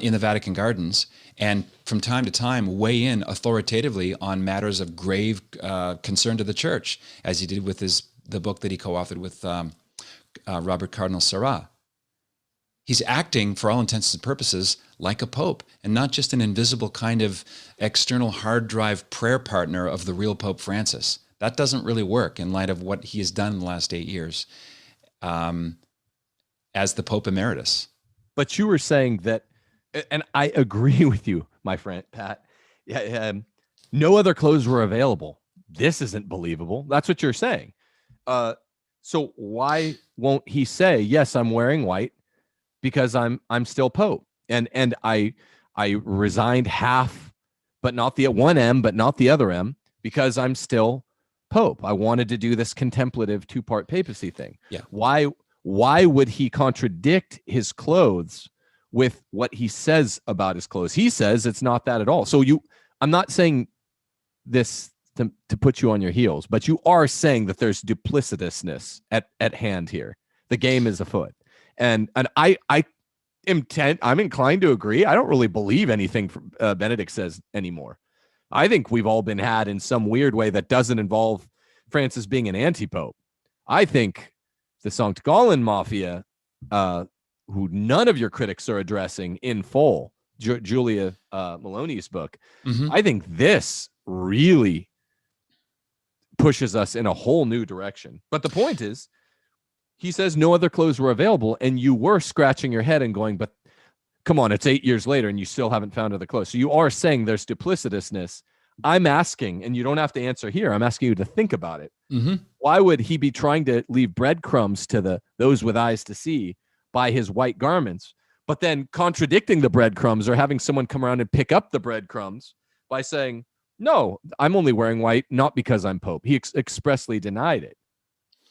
in the Vatican Gardens, and from time to time weigh in authoritatively on matters of grave concern to the church, as he did with the book that he co-authored with Robert Cardinal Sarah. He's acting, for all intents and purposes, like a pope, and not just an invisible kind of external hard drive prayer partner of the real Pope Francis. That doesn't really work in light of what he has done in the last 8 years. as the Pope Emeritus. But you were saying that, and I agree with you, my friend, Pat. Yeah, no other clothes were available. This isn't believable. That's what you're saying. So why won't he say, yes, I'm wearing white because I'm still Pope, and I resigned half, but not the one M, but not the other M, because I'm still Pope. I wanted to do this contemplative 2-part papacy thing. Yeah. Why would he contradict his clothes with what he says about his clothes? He says it's not that at all. So I'm not saying this to put you on your heels, but you are saying that there's duplicitousness at hand here. The game is afoot. And I'm inclined to agree. I don't really believe anything Benedict says anymore. I think we've all been had in some weird way that doesn't involve Francis being an anti-pope. I think the Sankt Gallen Mafia, who none of your critics are addressing in full, Julia Maloney's book, I think this really pushes us in a whole new direction. But the point is, he says no other clothes were available, and you were scratching your head and going, but come on, it's 8 years later and you still haven't found other clothes. So you are saying there's duplicitousness. I'm asking, and you don't have to answer here, I'm asking you to think about it. Why would he be trying to leave breadcrumbs to those with eyes to see by his white garments, but then contradicting the breadcrumbs or having someone come around and pick up the breadcrumbs by saying, no, I'm only wearing white, not because I'm Pope. He expressly denied it.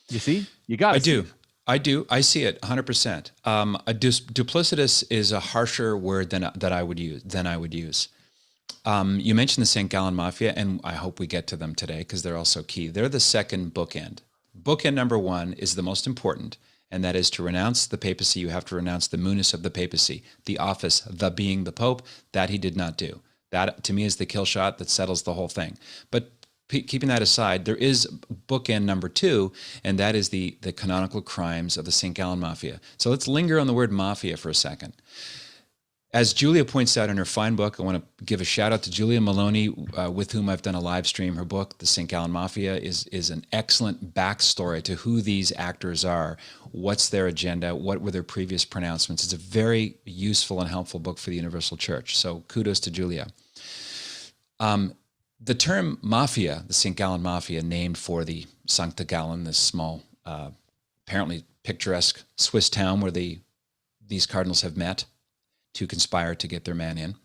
You see? You got it. I do. I see it 100%. Duplicitous is a harsher word than I would use. You mentioned the St. Gallen Mafia, and I hope we get to them today because they're also key. They're the second bookend. Bookend number one is the most important, and that is to renounce the papacy. You have to renounce the munus of the papacy, the office, the being the Pope. That he did not do. That, to me, is the kill shot that settles the whole thing. But keeping that aside, there is bookend number two, and that is the canonical crimes of the St. Gallen Mafia. So let's linger on the word mafia for a second. As Julia points out in her fine book, I want to give a shout out to Julia Maloney, with whom I've done a live stream. Her book, The St. Gallen Mafia, is an excellent backstory to who these actors are, what's their agenda, what were their previous pronouncements. It's a very useful and helpful book for the Universal Church. So kudos to Julia. The term mafia, the St. Gallen Mafia, named for the Sancta Gallen, this small, apparently picturesque Swiss town where these cardinals have met to conspire to get their man in.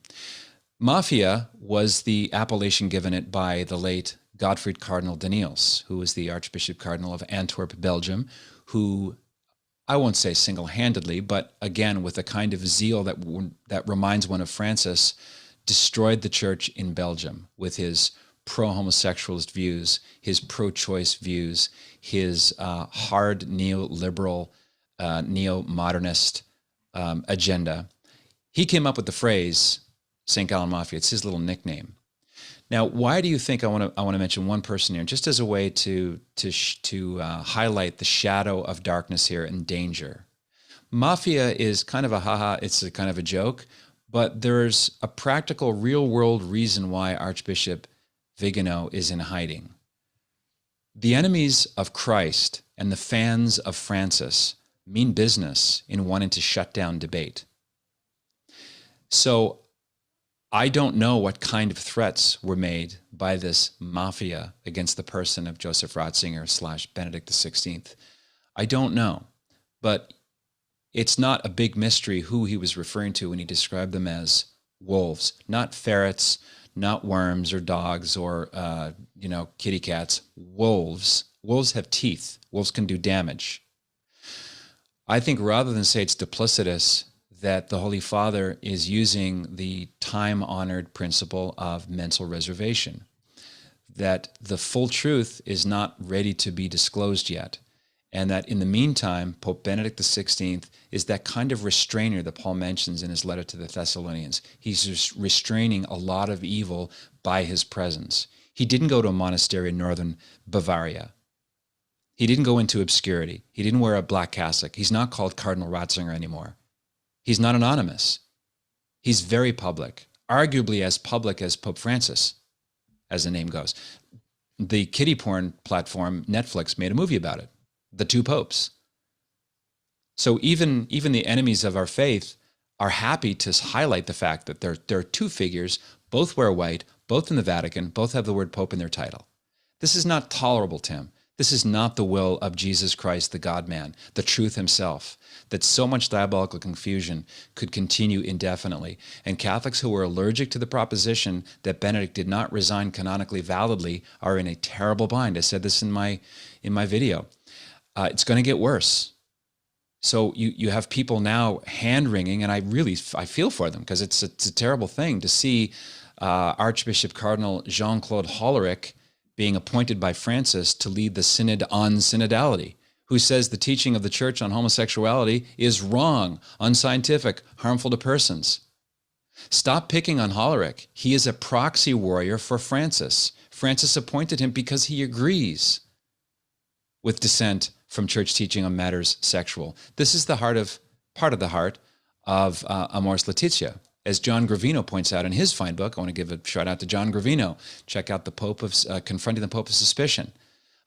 Mafia was the appellation given it by the late Gottfried Cardinal Daniels, who was the Archbishop Cardinal of Antwerp, Belgium, who, I won't say single-handedly, but again, with a kind of zeal that reminds one of Francis, destroyed the church in Belgium with his pro-homosexualist views, his pro-choice views, his hard neoliberal, neo-modernist agenda. He came up with the phrase St. Gallen Mafia. It's his little nickname. Now, why do you think I want to mention one person here, just as a way to highlight the shadow of darkness here and danger? Mafia is kind of a haha, it's a kind of a joke, but there's a practical, real-world reason why Archbishop Vigano is in hiding. The enemies of Christ and the fans of Francis mean business in wanting to shut down debate. So I don't know what kind of threats were made by this mafia against the person of Joseph Ratzinger / Benedict XVI. I don't know, but it's not a big mystery who he was referring to when he described them as wolves, not ferrets, not worms or dogs or, kitty cats, wolves. Wolves have teeth. Wolves can do damage. I think rather than say it's duplicitous, that the Holy Father is using the time-honored principle of mental reservation, that the full truth is not ready to be disclosed yet, and that in the meantime, Pope Benedict XVI is that kind of restrainer that Paul mentions in his letter to the Thessalonians. He's just restraining a lot of evil by his presence. He didn't go to a monastery in northern Bavaria. He didn't go into obscurity. He didn't wear a black cassock. He's not called Cardinal Ratzinger anymore. He's not anonymous. He's very public, arguably as public as Pope Francis, as the name goes. The kiddie porn platform, Netflix, made a movie about it, The Two Popes. So even the enemies of our faith are happy to highlight the fact that there are two figures, both wear white, both in the Vatican, both have the word Pope in their title. This is not tolerable, Tim. This is not the will of Jesus Christ, the God-man, the truth himself, that so much diabolical confusion could continue indefinitely. And Catholics who are allergic to the proposition that Benedict did not resign canonically validly are in a terrible bind. I said this in my video. It's going to get worse. So you have people now hand-wringing, and I feel for them, because it's a terrible thing to see Archbishop Cardinal Jean-Claude Hollerich being appointed by Francis to lead the Synod on Synodality, who says the teaching of the Church on homosexuality is wrong, unscientific, harmful to persons. Stop picking on Hollerich. He is a proxy warrior for Francis. Francis appointed him because he agrees with dissent from church teaching on matters sexual. This is part of the heart of Amoris Laetitia. As John Gravino points out in his fine book, I want to give a shout out to John Gravino. Check out the Pope of Confronting the Pope of Suspicion.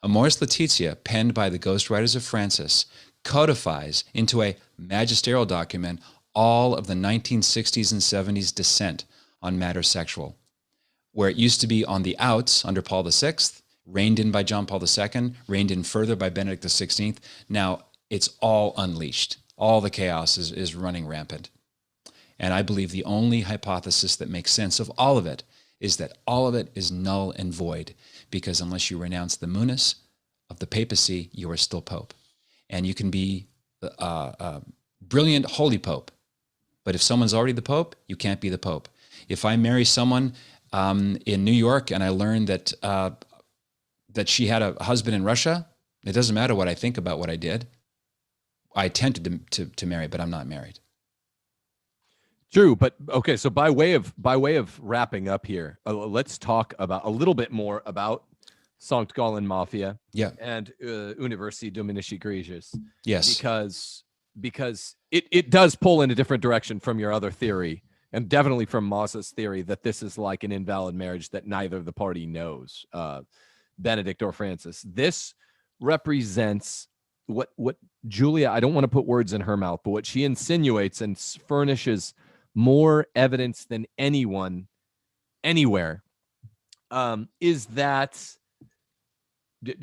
Amoris Laetitia, penned by the ghostwriters of Francis, codifies into a magisterial document all of the 1960s and 70s dissent on matters sexual, where it used to be on the outs under Paul VI, reined in by John Paul II, reined in further by Benedict XVI. Now it's all unleashed. All the chaos is running rampant. And I believe the only hypothesis that makes sense of all of it is that all of it is null and void, because unless you renounce the munus of the papacy, you are still Pope. And you can be a brilliant holy Pope, but if someone's already the Pope, you can't be the Pope. If I marry someone in New York and I learn that she had a husband in Russia, it doesn't matter what I think about what I did. I attempted to marry, but I'm not married. True, but okay. So by way of wrapping up here, let's talk about a little bit more about Sankt Gallen Mafia, and Universi Dominici Gregis. Yes, because it does pull in a different direction from your other theory, and definitely from Mazza's theory that this is like an invalid marriage that neither the party knows, Benedict or Francis. This represents what Julia, I don't want to put words in her mouth, but what she insinuates and furnishes more evidence than anyone anywhere, is that,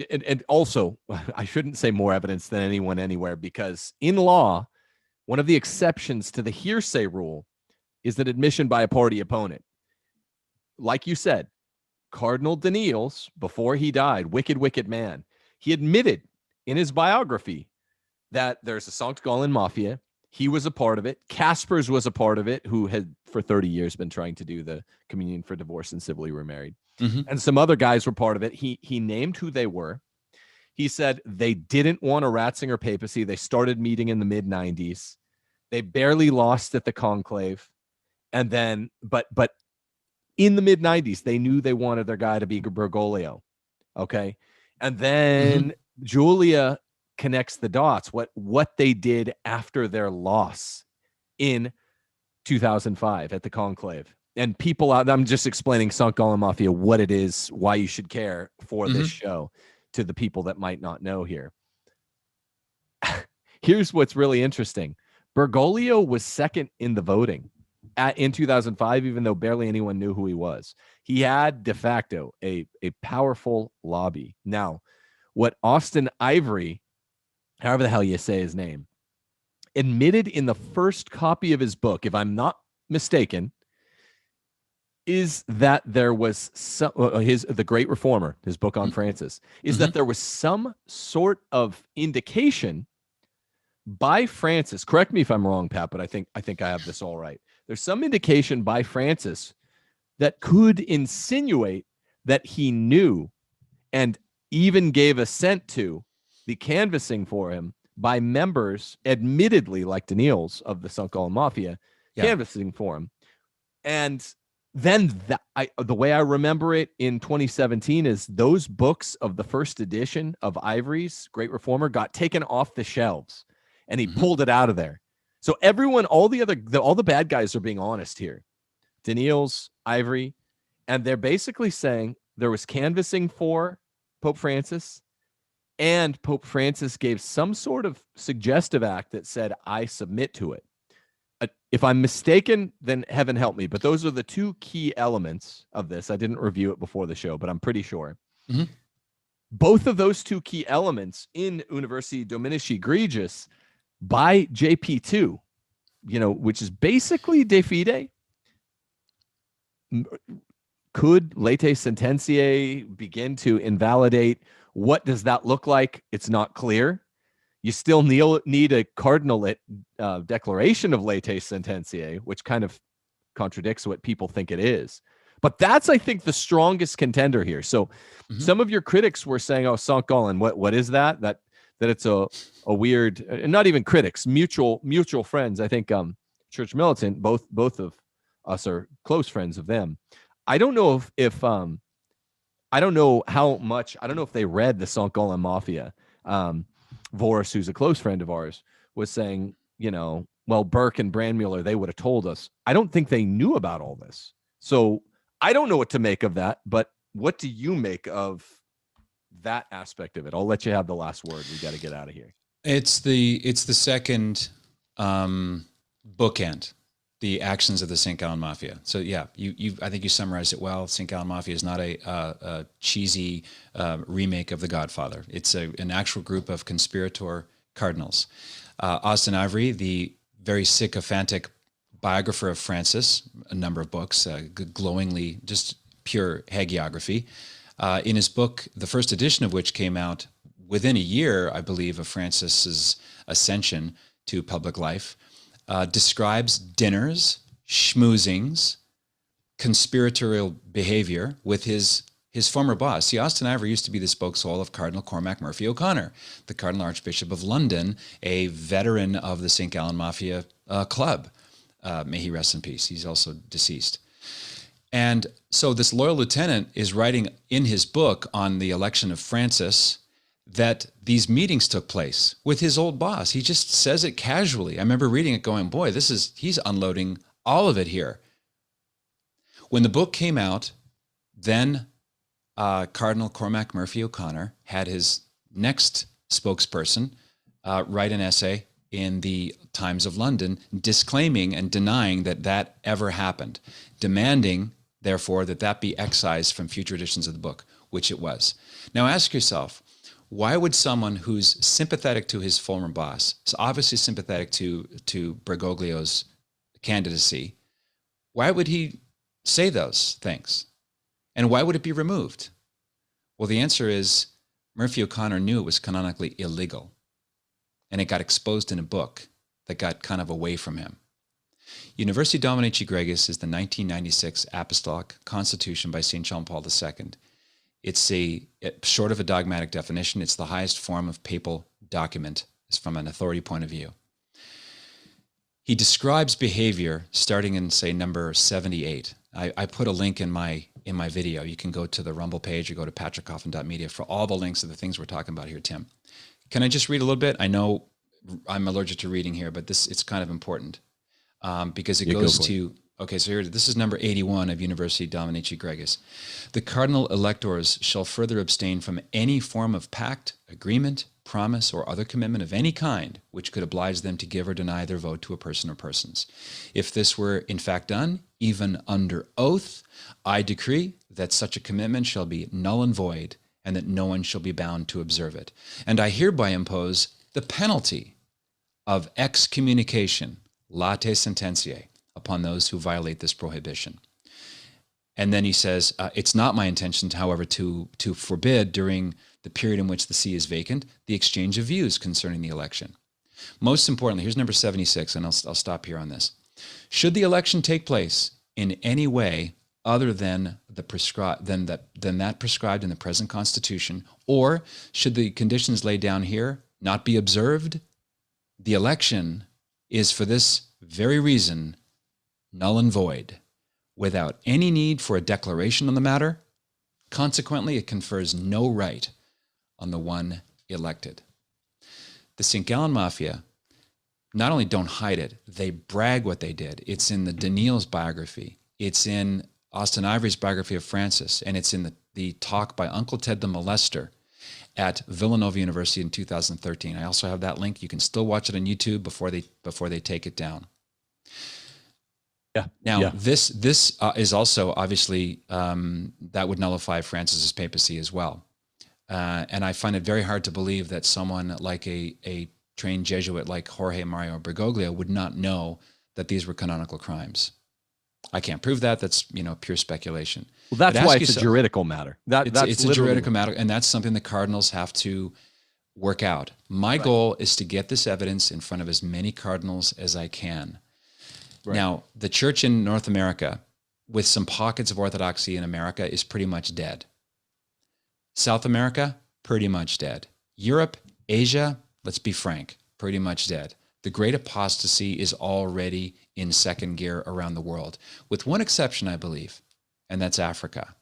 and also I shouldn't say more evidence than anyone anywhere, because in law, one of the exceptions to the hearsay rule is that admission by a party opponent. Like you said, Cardinal Daniels, before he died, wicked man, he admitted in his biography that there's a Sankt Gallen Mafia. He was a part of it. Caspers was a part of it, who had for 30 years been trying to do the communion for divorce and civilly remarried. Mm-hmm. And some other guys were part of it. He named who they were. He said they didn't want a Ratzinger papacy. They started meeting in the mid-90s. They barely lost at the conclave. And then, but in the mid-90s, they knew they wanted their guy to be Bergoglio. Okay. And then Julia connects the dots, what they did after their loss in 2005 at the conclave. And people out, I'm just explaining Sankt Gallen Mafia, what it is, why you should care for this show, to the people that might not know here. Here's what's really interesting. Bergoglio was second in the voting in 2005, even though barely anyone knew who he was. He had de facto a powerful lobby. Now, what Austin Ivory, however the hell you say his name, admitted in the first copy of his book, if I'm not mistaken, is that there was some, the Great Reformer, his book on Francis, is that there was some sort of indication by Francis. Correct me if I'm wrong, Pat, but I think I have this all right. There's some indication by Francis that could insinuate that he knew and even gave assent to the canvassing for him by members, admittedly like Daniels of the Sankt Gallen Mafia, canvassing for him. And then the way I remember it in 2017 is those books of the first edition of Ivory's Great Reformer got taken off the shelves, and he pulled it out of there. So everyone, all the bad guys are being honest here. Daniels, Ivory, and they're basically saying there was canvassing for Pope Francis, And Pope Francis gave some sort of suggestive act that said, I submit to it. If I'm mistaken, then heaven help me. But those are the two key elements of this. I didn't review it before the show, but I'm pretty sure. Mm-hmm. Both of those two key elements in Universi Dominici Gregis by JP2, which is basically de fide. Could late sententiae begin to invalidate? What does that look like? It's not clear. You still need a cardinal declaration of late sententiae, which kind of contradicts what people think it is. But that's, I think, the strongest contender here. So some of your critics were saying, oh, St. Gallen, what is that? That it's a weird, and not even critics, mutual friends. I think Church Militant, both of us are close friends of them. I don't know if I don't know how much, I don't know if they read the St. Gallen Mafia. Voris, who's a close friend of ours, was saying, well, Burke and Brandmuller, they would have told us. I don't think they knew about all this. So I don't know what to make of that, but what do you make of that aspect of it? I'll let you have the last word. We got to get out of here. It's the second bookend, the actions of the St. Gallen Mafia. So yeah, I think you summarized it well. St. Gallen Mafia is not a cheesy remake of The Godfather. It's an actual group of conspirator cardinals. Austin Ivory, the very sycophantic biographer of Francis, a number of books, glowingly just pure hagiography. In his book, the first edition of which came out within a year, I believe, of Francis's ascension to public life, describes dinners, schmoozings, conspiratorial behavior with his former boss. See, Austin Ivory used to be the spokesman of Cardinal Cormac Murphy O'Connor, the Cardinal Archbishop of London, a veteran of the St. Gallen Mafia Club. May he rest in peace. He's also deceased. And so this loyal lieutenant is writing in his book on the election of Francis that these meetings took place with his old boss. He just says it casually. I remember reading it going, boy, he's unloading all of it here. When the book came out, then Cardinal Cormac Murphy O'Connor had his next spokesperson write an essay in the Times of London disclaiming and denying that ever happened, demanding, therefore, that be excised from future editions of the book, which it was. Now ask yourself, why would someone who's sympathetic to his former boss, is obviously sympathetic to Bergoglio's candidacy, why would he say those things? And why would it be removed? Well, the answer is Murphy O'Connor knew it was canonically illegal, and it got exposed in a book that got kind of away from him. Universi Dominici Gregis is the 1996 Apostolic Constitution by St. John Paul II. It's short of a dogmatic definition, it's the highest form of papal document from an authority point of view. He describes behavior starting in, say, number 78. I put a link in my video. You can go to the Rumble page or go to patrickcoffin.media for all the links of the things we're talking about here, Tim. Can I just read a little bit? I know I'm allergic to reading here, but it's kind of important because it goes to, okay, so here, this is number 81 of Universi Dominici Gregis. The cardinal electors shall further abstain from any form of pact, agreement, promise, or other commitment of any kind which could oblige them to give or deny their vote to a person or persons. If this were in fact done, even under oath, I decree that such a commitment shall be null and void, and that no one shall be bound to observe it. And I hereby impose the penalty of excommunication, late sententiae, upon those who violate this prohibition. And then he says, it's not my intention, however, to forbid during the period in which the see is vacant, the exchange of views concerning the election. Most importantly, here's number 76, and I'll stop here on this. Should the election take place in any way other than that prescribed in the present Constitution, or should the conditions laid down here not be observed, the election is for this very reason null and void, without any need for a declaration on the matter. Consequently, it confers no right on the one elected. The St. Gallen Mafia not only don't hide it, they brag what they did. It's in the Daniel's biography. It's in Austin Ivory's biography of Francis, and it's in the talk by Uncle Ted the Molester. at Villanova University in 2013. I also have that link. You can still watch it on YouTube before they take it down. Yeah. Now, this is also obviously that would nullify Francis's papacy as well. And I find it very hard to believe that someone like a trained Jesuit like Jorge Mario Bergoglio would not know that these were canonical crimes. I can't prove that. That's pure speculation. Well, that's why it's a juridical matter. It's a juridical matter, and that's something the cardinals have to work out. My goal is to get this evidence in front of as many cardinals as I can. Right. Now, the church in North America, with some pockets of orthodoxy in America, is pretty much dead. South America, pretty much dead. Europe, Asia, let's be frank, pretty much dead. The great apostasy is already in second gear around the world, with one exception, I believe, and that's Africa.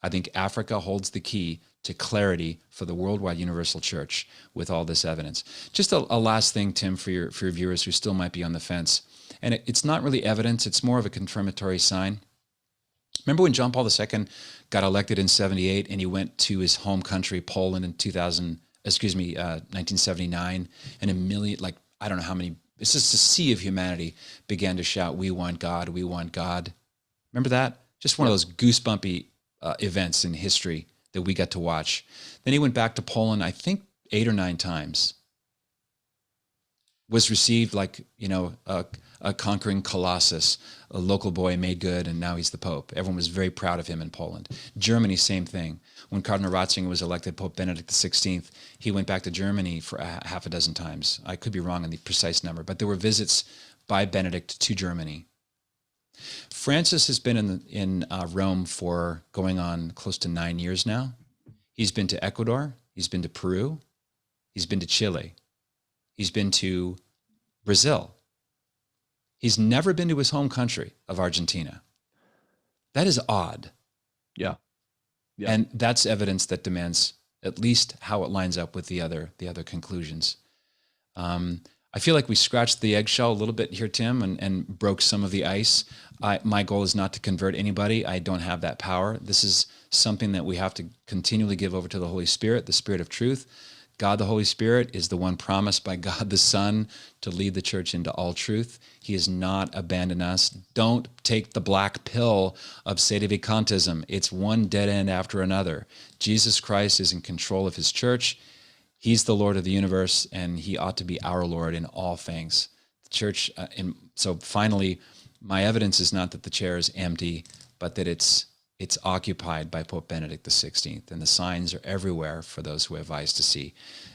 I think Africa holds the key to clarity for the worldwide universal church with all this evidence. Just a last thing, Tim, for your viewers who still might be on the fence. And it's not really evidence, it's more of a confirmatory sign. Remember when John Paul II got elected in 78 and he went to his home country, Poland, in 1979, and a million, I don't know how many, it's just a sea of humanity began to shout, "We want God, we want God." Remember that? Just one of those goosebumpy events in history that we got to watch. Then he went back to Poland, I think 8 or 9 times. Was received like, a conquering colossus, a local boy made good, and now he's the Pope. Everyone was very proud of him in Poland. Germany, same thing. When Cardinal Ratzinger was elected Pope Benedict XVI, he went back to Germany for half a dozen times. I could be wrong on the precise number, but there were visits by Benedict to Germany. Francis has been in Rome for going on close to 9 years now. He's been to Ecuador. He's been to Peru. He's been to Chile. He's been to Brazil. He's never been to his home country of Argentina. That is odd. Yeah. And that's evidence that demands at least how it lines up with the other conclusions. I feel like we scratched the eggshell a little bit here, Tim, and broke some of the ice. My goal is not to convert anybody. I don't have that power. This is something that we have to continually give over to the Holy Spirit, the Spirit of truth. God, the Holy Spirit, is the one promised by God the Son to lead the church into all truth. He has not abandoned us. Don't take the black pill of sedevacantism. It's one dead end after another. Jesus Christ is in control of his church. He's the Lord of the universe, and he ought to be our Lord in all things. The church, so finally, my evidence is not that the chair is empty, but that it's occupied by Pope Benedict XVI, and the signs are everywhere for those who have eyes to see.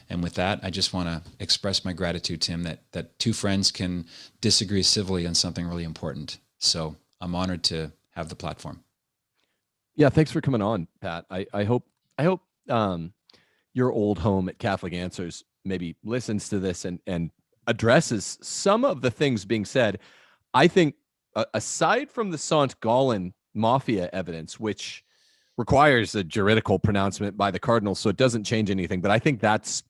And with that, I just want to express my gratitude, Tim, that two friends can disagree civilly on something really important. So I'm honored to have the platform. Yeah, thanks for coming on, Pat. I hope your old home at Catholic Answers maybe listens to this and addresses some of the things being said. I think aside from the St. Gallen Mafia evidence, which requires a juridical pronouncement by the cardinal, so it doesn't change anything, but I think that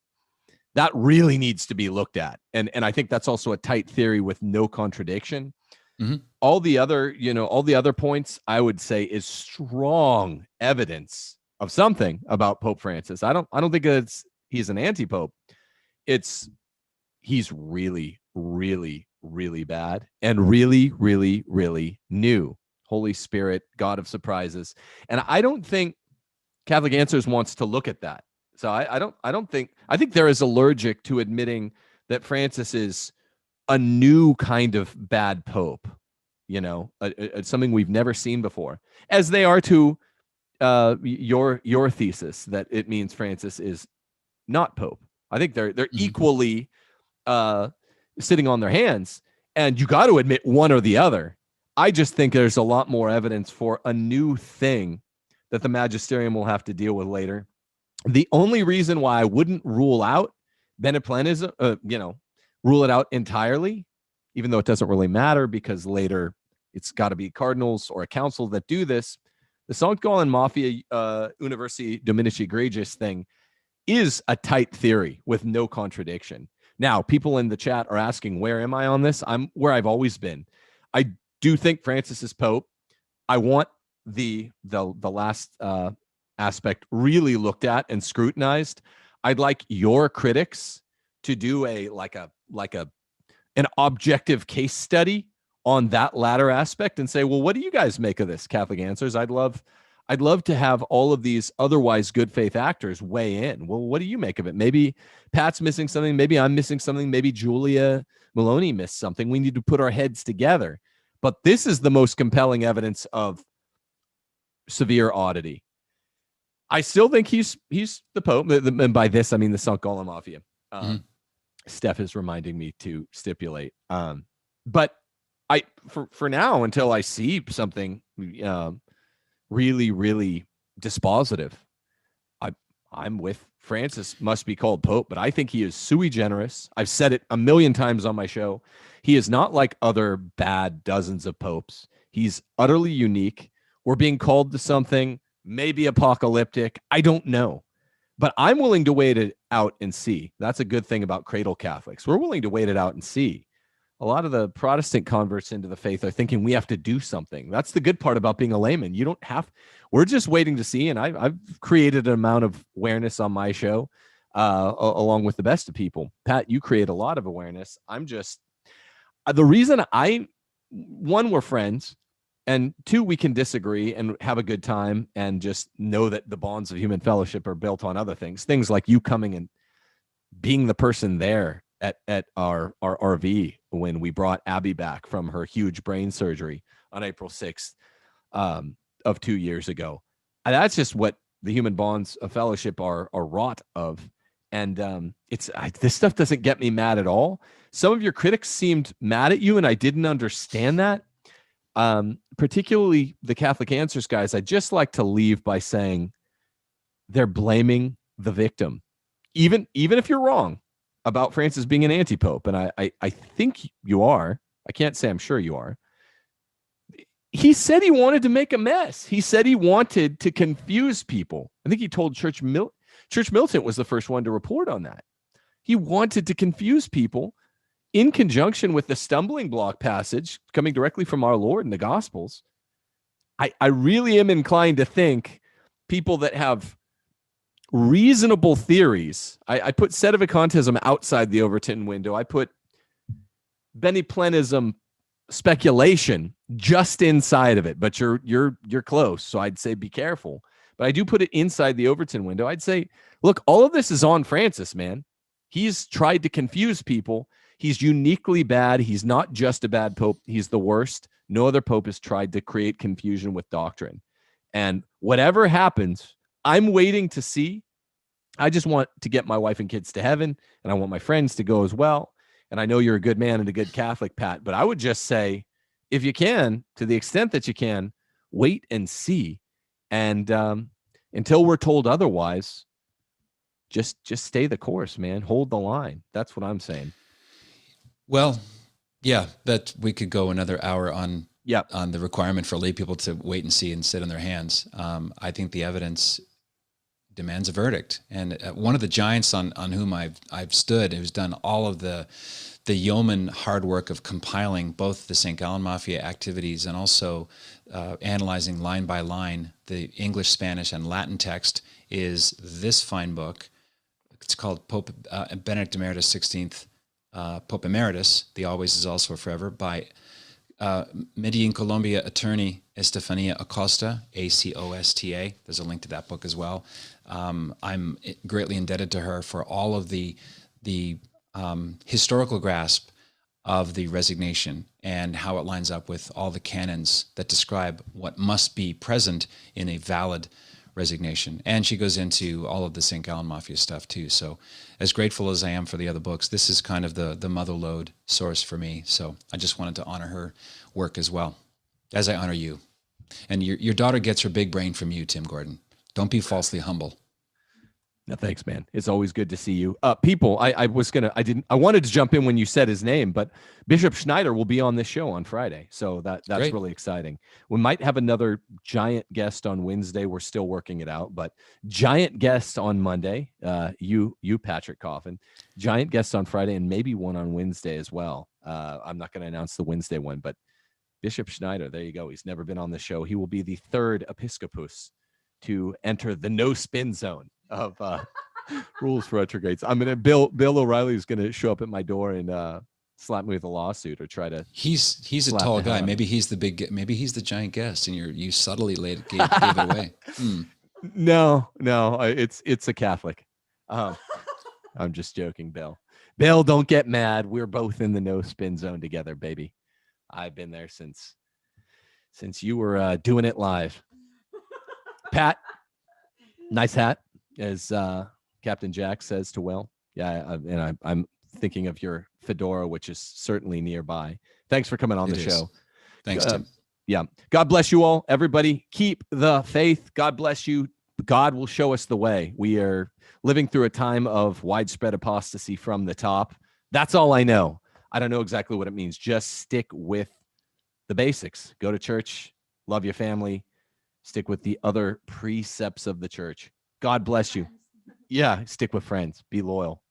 really needs to be looked at, and I think that's also a tight theory with no contradiction. Mm-hmm. All the other points I would say is strong evidence of something about Pope Francis. I don't think he's an anti-pope. He's really, really, really bad and really, really, really new. Holy Spirit, God of surprises. And I don't think Catholic Answers wants to look at that. So I think they're as allergic to admitting that Francis is a new kind of bad pope, something we've never seen before, as they are to your thesis that it means Francis is not pope. I think they're equally sitting on their hands, and you got to admit one or the other. I just think there's a lot more evidence for a new thing that the magisterium will have to deal with later. The only reason why I wouldn't rule out Benedictinism, rule it out entirely, even though it doesn't really matter because later it's got to be cardinals or a council that do this. The St. Gallen Mafia University Dominici Gregis thing is a tight theory with no contradiction. Now, people in the chat are asking, where am I on this? I'm where I've always been. I do think Francis is Pope. I want the last aspect really looked at and scrutinized. I'd like your critics to do an objective case study on that latter aspect and say, well, what do you guys make of this? Catholic Answers. I'd love to have all of these otherwise good faith actors weigh in. Well, what do you make of it? Maybe Pat's missing something. Maybe I'm missing something. Maybe Julia Maloney missed something. We need to put our heads together. But this is the most compelling evidence of severe oddity. I still think he's the Pope. And by this, I mean the Sunk Golem Mafia. Steph is reminding me to stipulate. But for now, until I see something really, really dispositive, I'm with Francis must be called Pope, but I think he is sui generis. I've said it a million times on my show. He is not like other bad dozens of popes. He's utterly unique. We're being called to something maybe apocalyptic. I don't know. But I'm willing to wait it out and see. That's a good thing about cradle Catholics. We're willing to wait it out and see. A lot of the Protestant converts into the faith are thinking we have to do something. That's the good part about being a layman. You don't have, we're just waiting to see. And I've created an amount of awareness on my show, along with the best of people. Pat, you create a lot of awareness. I'm just, the reason one, we're friends, and two, we can disagree and have a good time and just know that the bonds of human fellowship are built on other things. Things like you coming and being the person there at our RV when we brought Abby back from her huge brain surgery on April 6th of 2 years ago. And that's just what the human bonds of fellowship are wrought of. And this stuff doesn't get me mad at all. Some of your critics seemed mad at you, and I didn't understand that. Particularly the Catholic Answers guys, I'd just like to leave by saying they're blaming the victim. Even if you're wrong about Francis being an anti-pope, and I think you are. I can't say I'm sure you are. He said he wanted to make a mess. He said he wanted to confuse people. I think he told Church Militant was the first one to report on that. He wanted to confuse people in conjunction with the stumbling block passage coming directly from our Lord in the Gospels. I really am inclined to think people that have reasonable theories. I put sedevacantism outside the Overton window. I put Beniplenism speculation just inside of it, but you're close. So I'd say be careful. But I do put it inside the Overton window. I'd say, look, all of this is on Francis, man. He's tried to confuse people. He's uniquely bad. He's not just a bad pope. He's the worst. No other pope has tried to create confusion with doctrine. And whatever happens, I'm waiting to see. I just want to get my wife and kids to heaven, and I want my friends to go as well. And I know you're a good man and a good Catholic, Pat, but I would just say, if you can, to the extent that you can, wait and see. And until we're told otherwise, just stay the course, man. Hold the line. That's what I'm saying. Well, yeah, that we could go another hour on the requirement for lay people to wait and see and sit on their hands. I think the evidence demands a verdict. And one of the giants on whom I've stood, who's done all of the yeoman hard work of compiling both the St. Gallen Mafia activities and also analyzing line by line the English, Spanish, and Latin text, is this fine book. It's called Pope Benedict XVI, Pope Emeritus, The Always is Also Forever, by Medellin, Colombia attorney Estefania Acosta, Acosta. There's a link to that book as well. I'm greatly indebted to her for all of the historical grasp of the resignation and how it lines up with all the canons that describe what must be present in a valid resignation. And she goes into all of the St. Gallen Mafia stuff too. So as grateful as I am for the other books, this is kind of the mother lode source for me. So I just wanted to honor her work as well, as I honor you. And your daughter gets her big brain from you, Tim Gordon. Don't be falsely humble. No, thanks, man. It's always good to see you. People, I wanted to jump in when you said his name, but Bishop Schneider will be on this show on Friday. So that's great. Really exciting. We might have another giant guest on Wednesday. We're still working it out, but giant guest on Monday. You, Patrick Coffin, giant guest on Friday, and maybe one on Wednesday as well. I'm not going to announce the Wednesday one, but Bishop Schneider, there you go. He's never been on the show. He will be the third episcopus to enter the no spin zone of rules for retrogrades. I'm gonna Bill O'Reilly is gonna show up at my door and slap me with a lawsuit or try to. He's a tall guy. Maybe he's the giant guest, and you subtly gave it away. No, it's a Catholic. I'm just joking, Bill. Bill, don't get mad. We're both in the no spin zone together, baby. I've been there since you were doing it live. Pat, nice hat, as Captain Jack says to Will. Yeah, and I'm thinking of your fedora, which is certainly nearby. Thanks for coming on the show. Thanks, Tim. Yeah. God bless you all. Everybody, keep the faith. God bless you. God will show us the way. We are living through a time of widespread apostasy from the top. That's all I know. I don't know exactly what it means. Just stick with the basics. Go to church. Love your family. Stick with the other precepts of the church. God bless you. Yeah, stick with friends. Be loyal.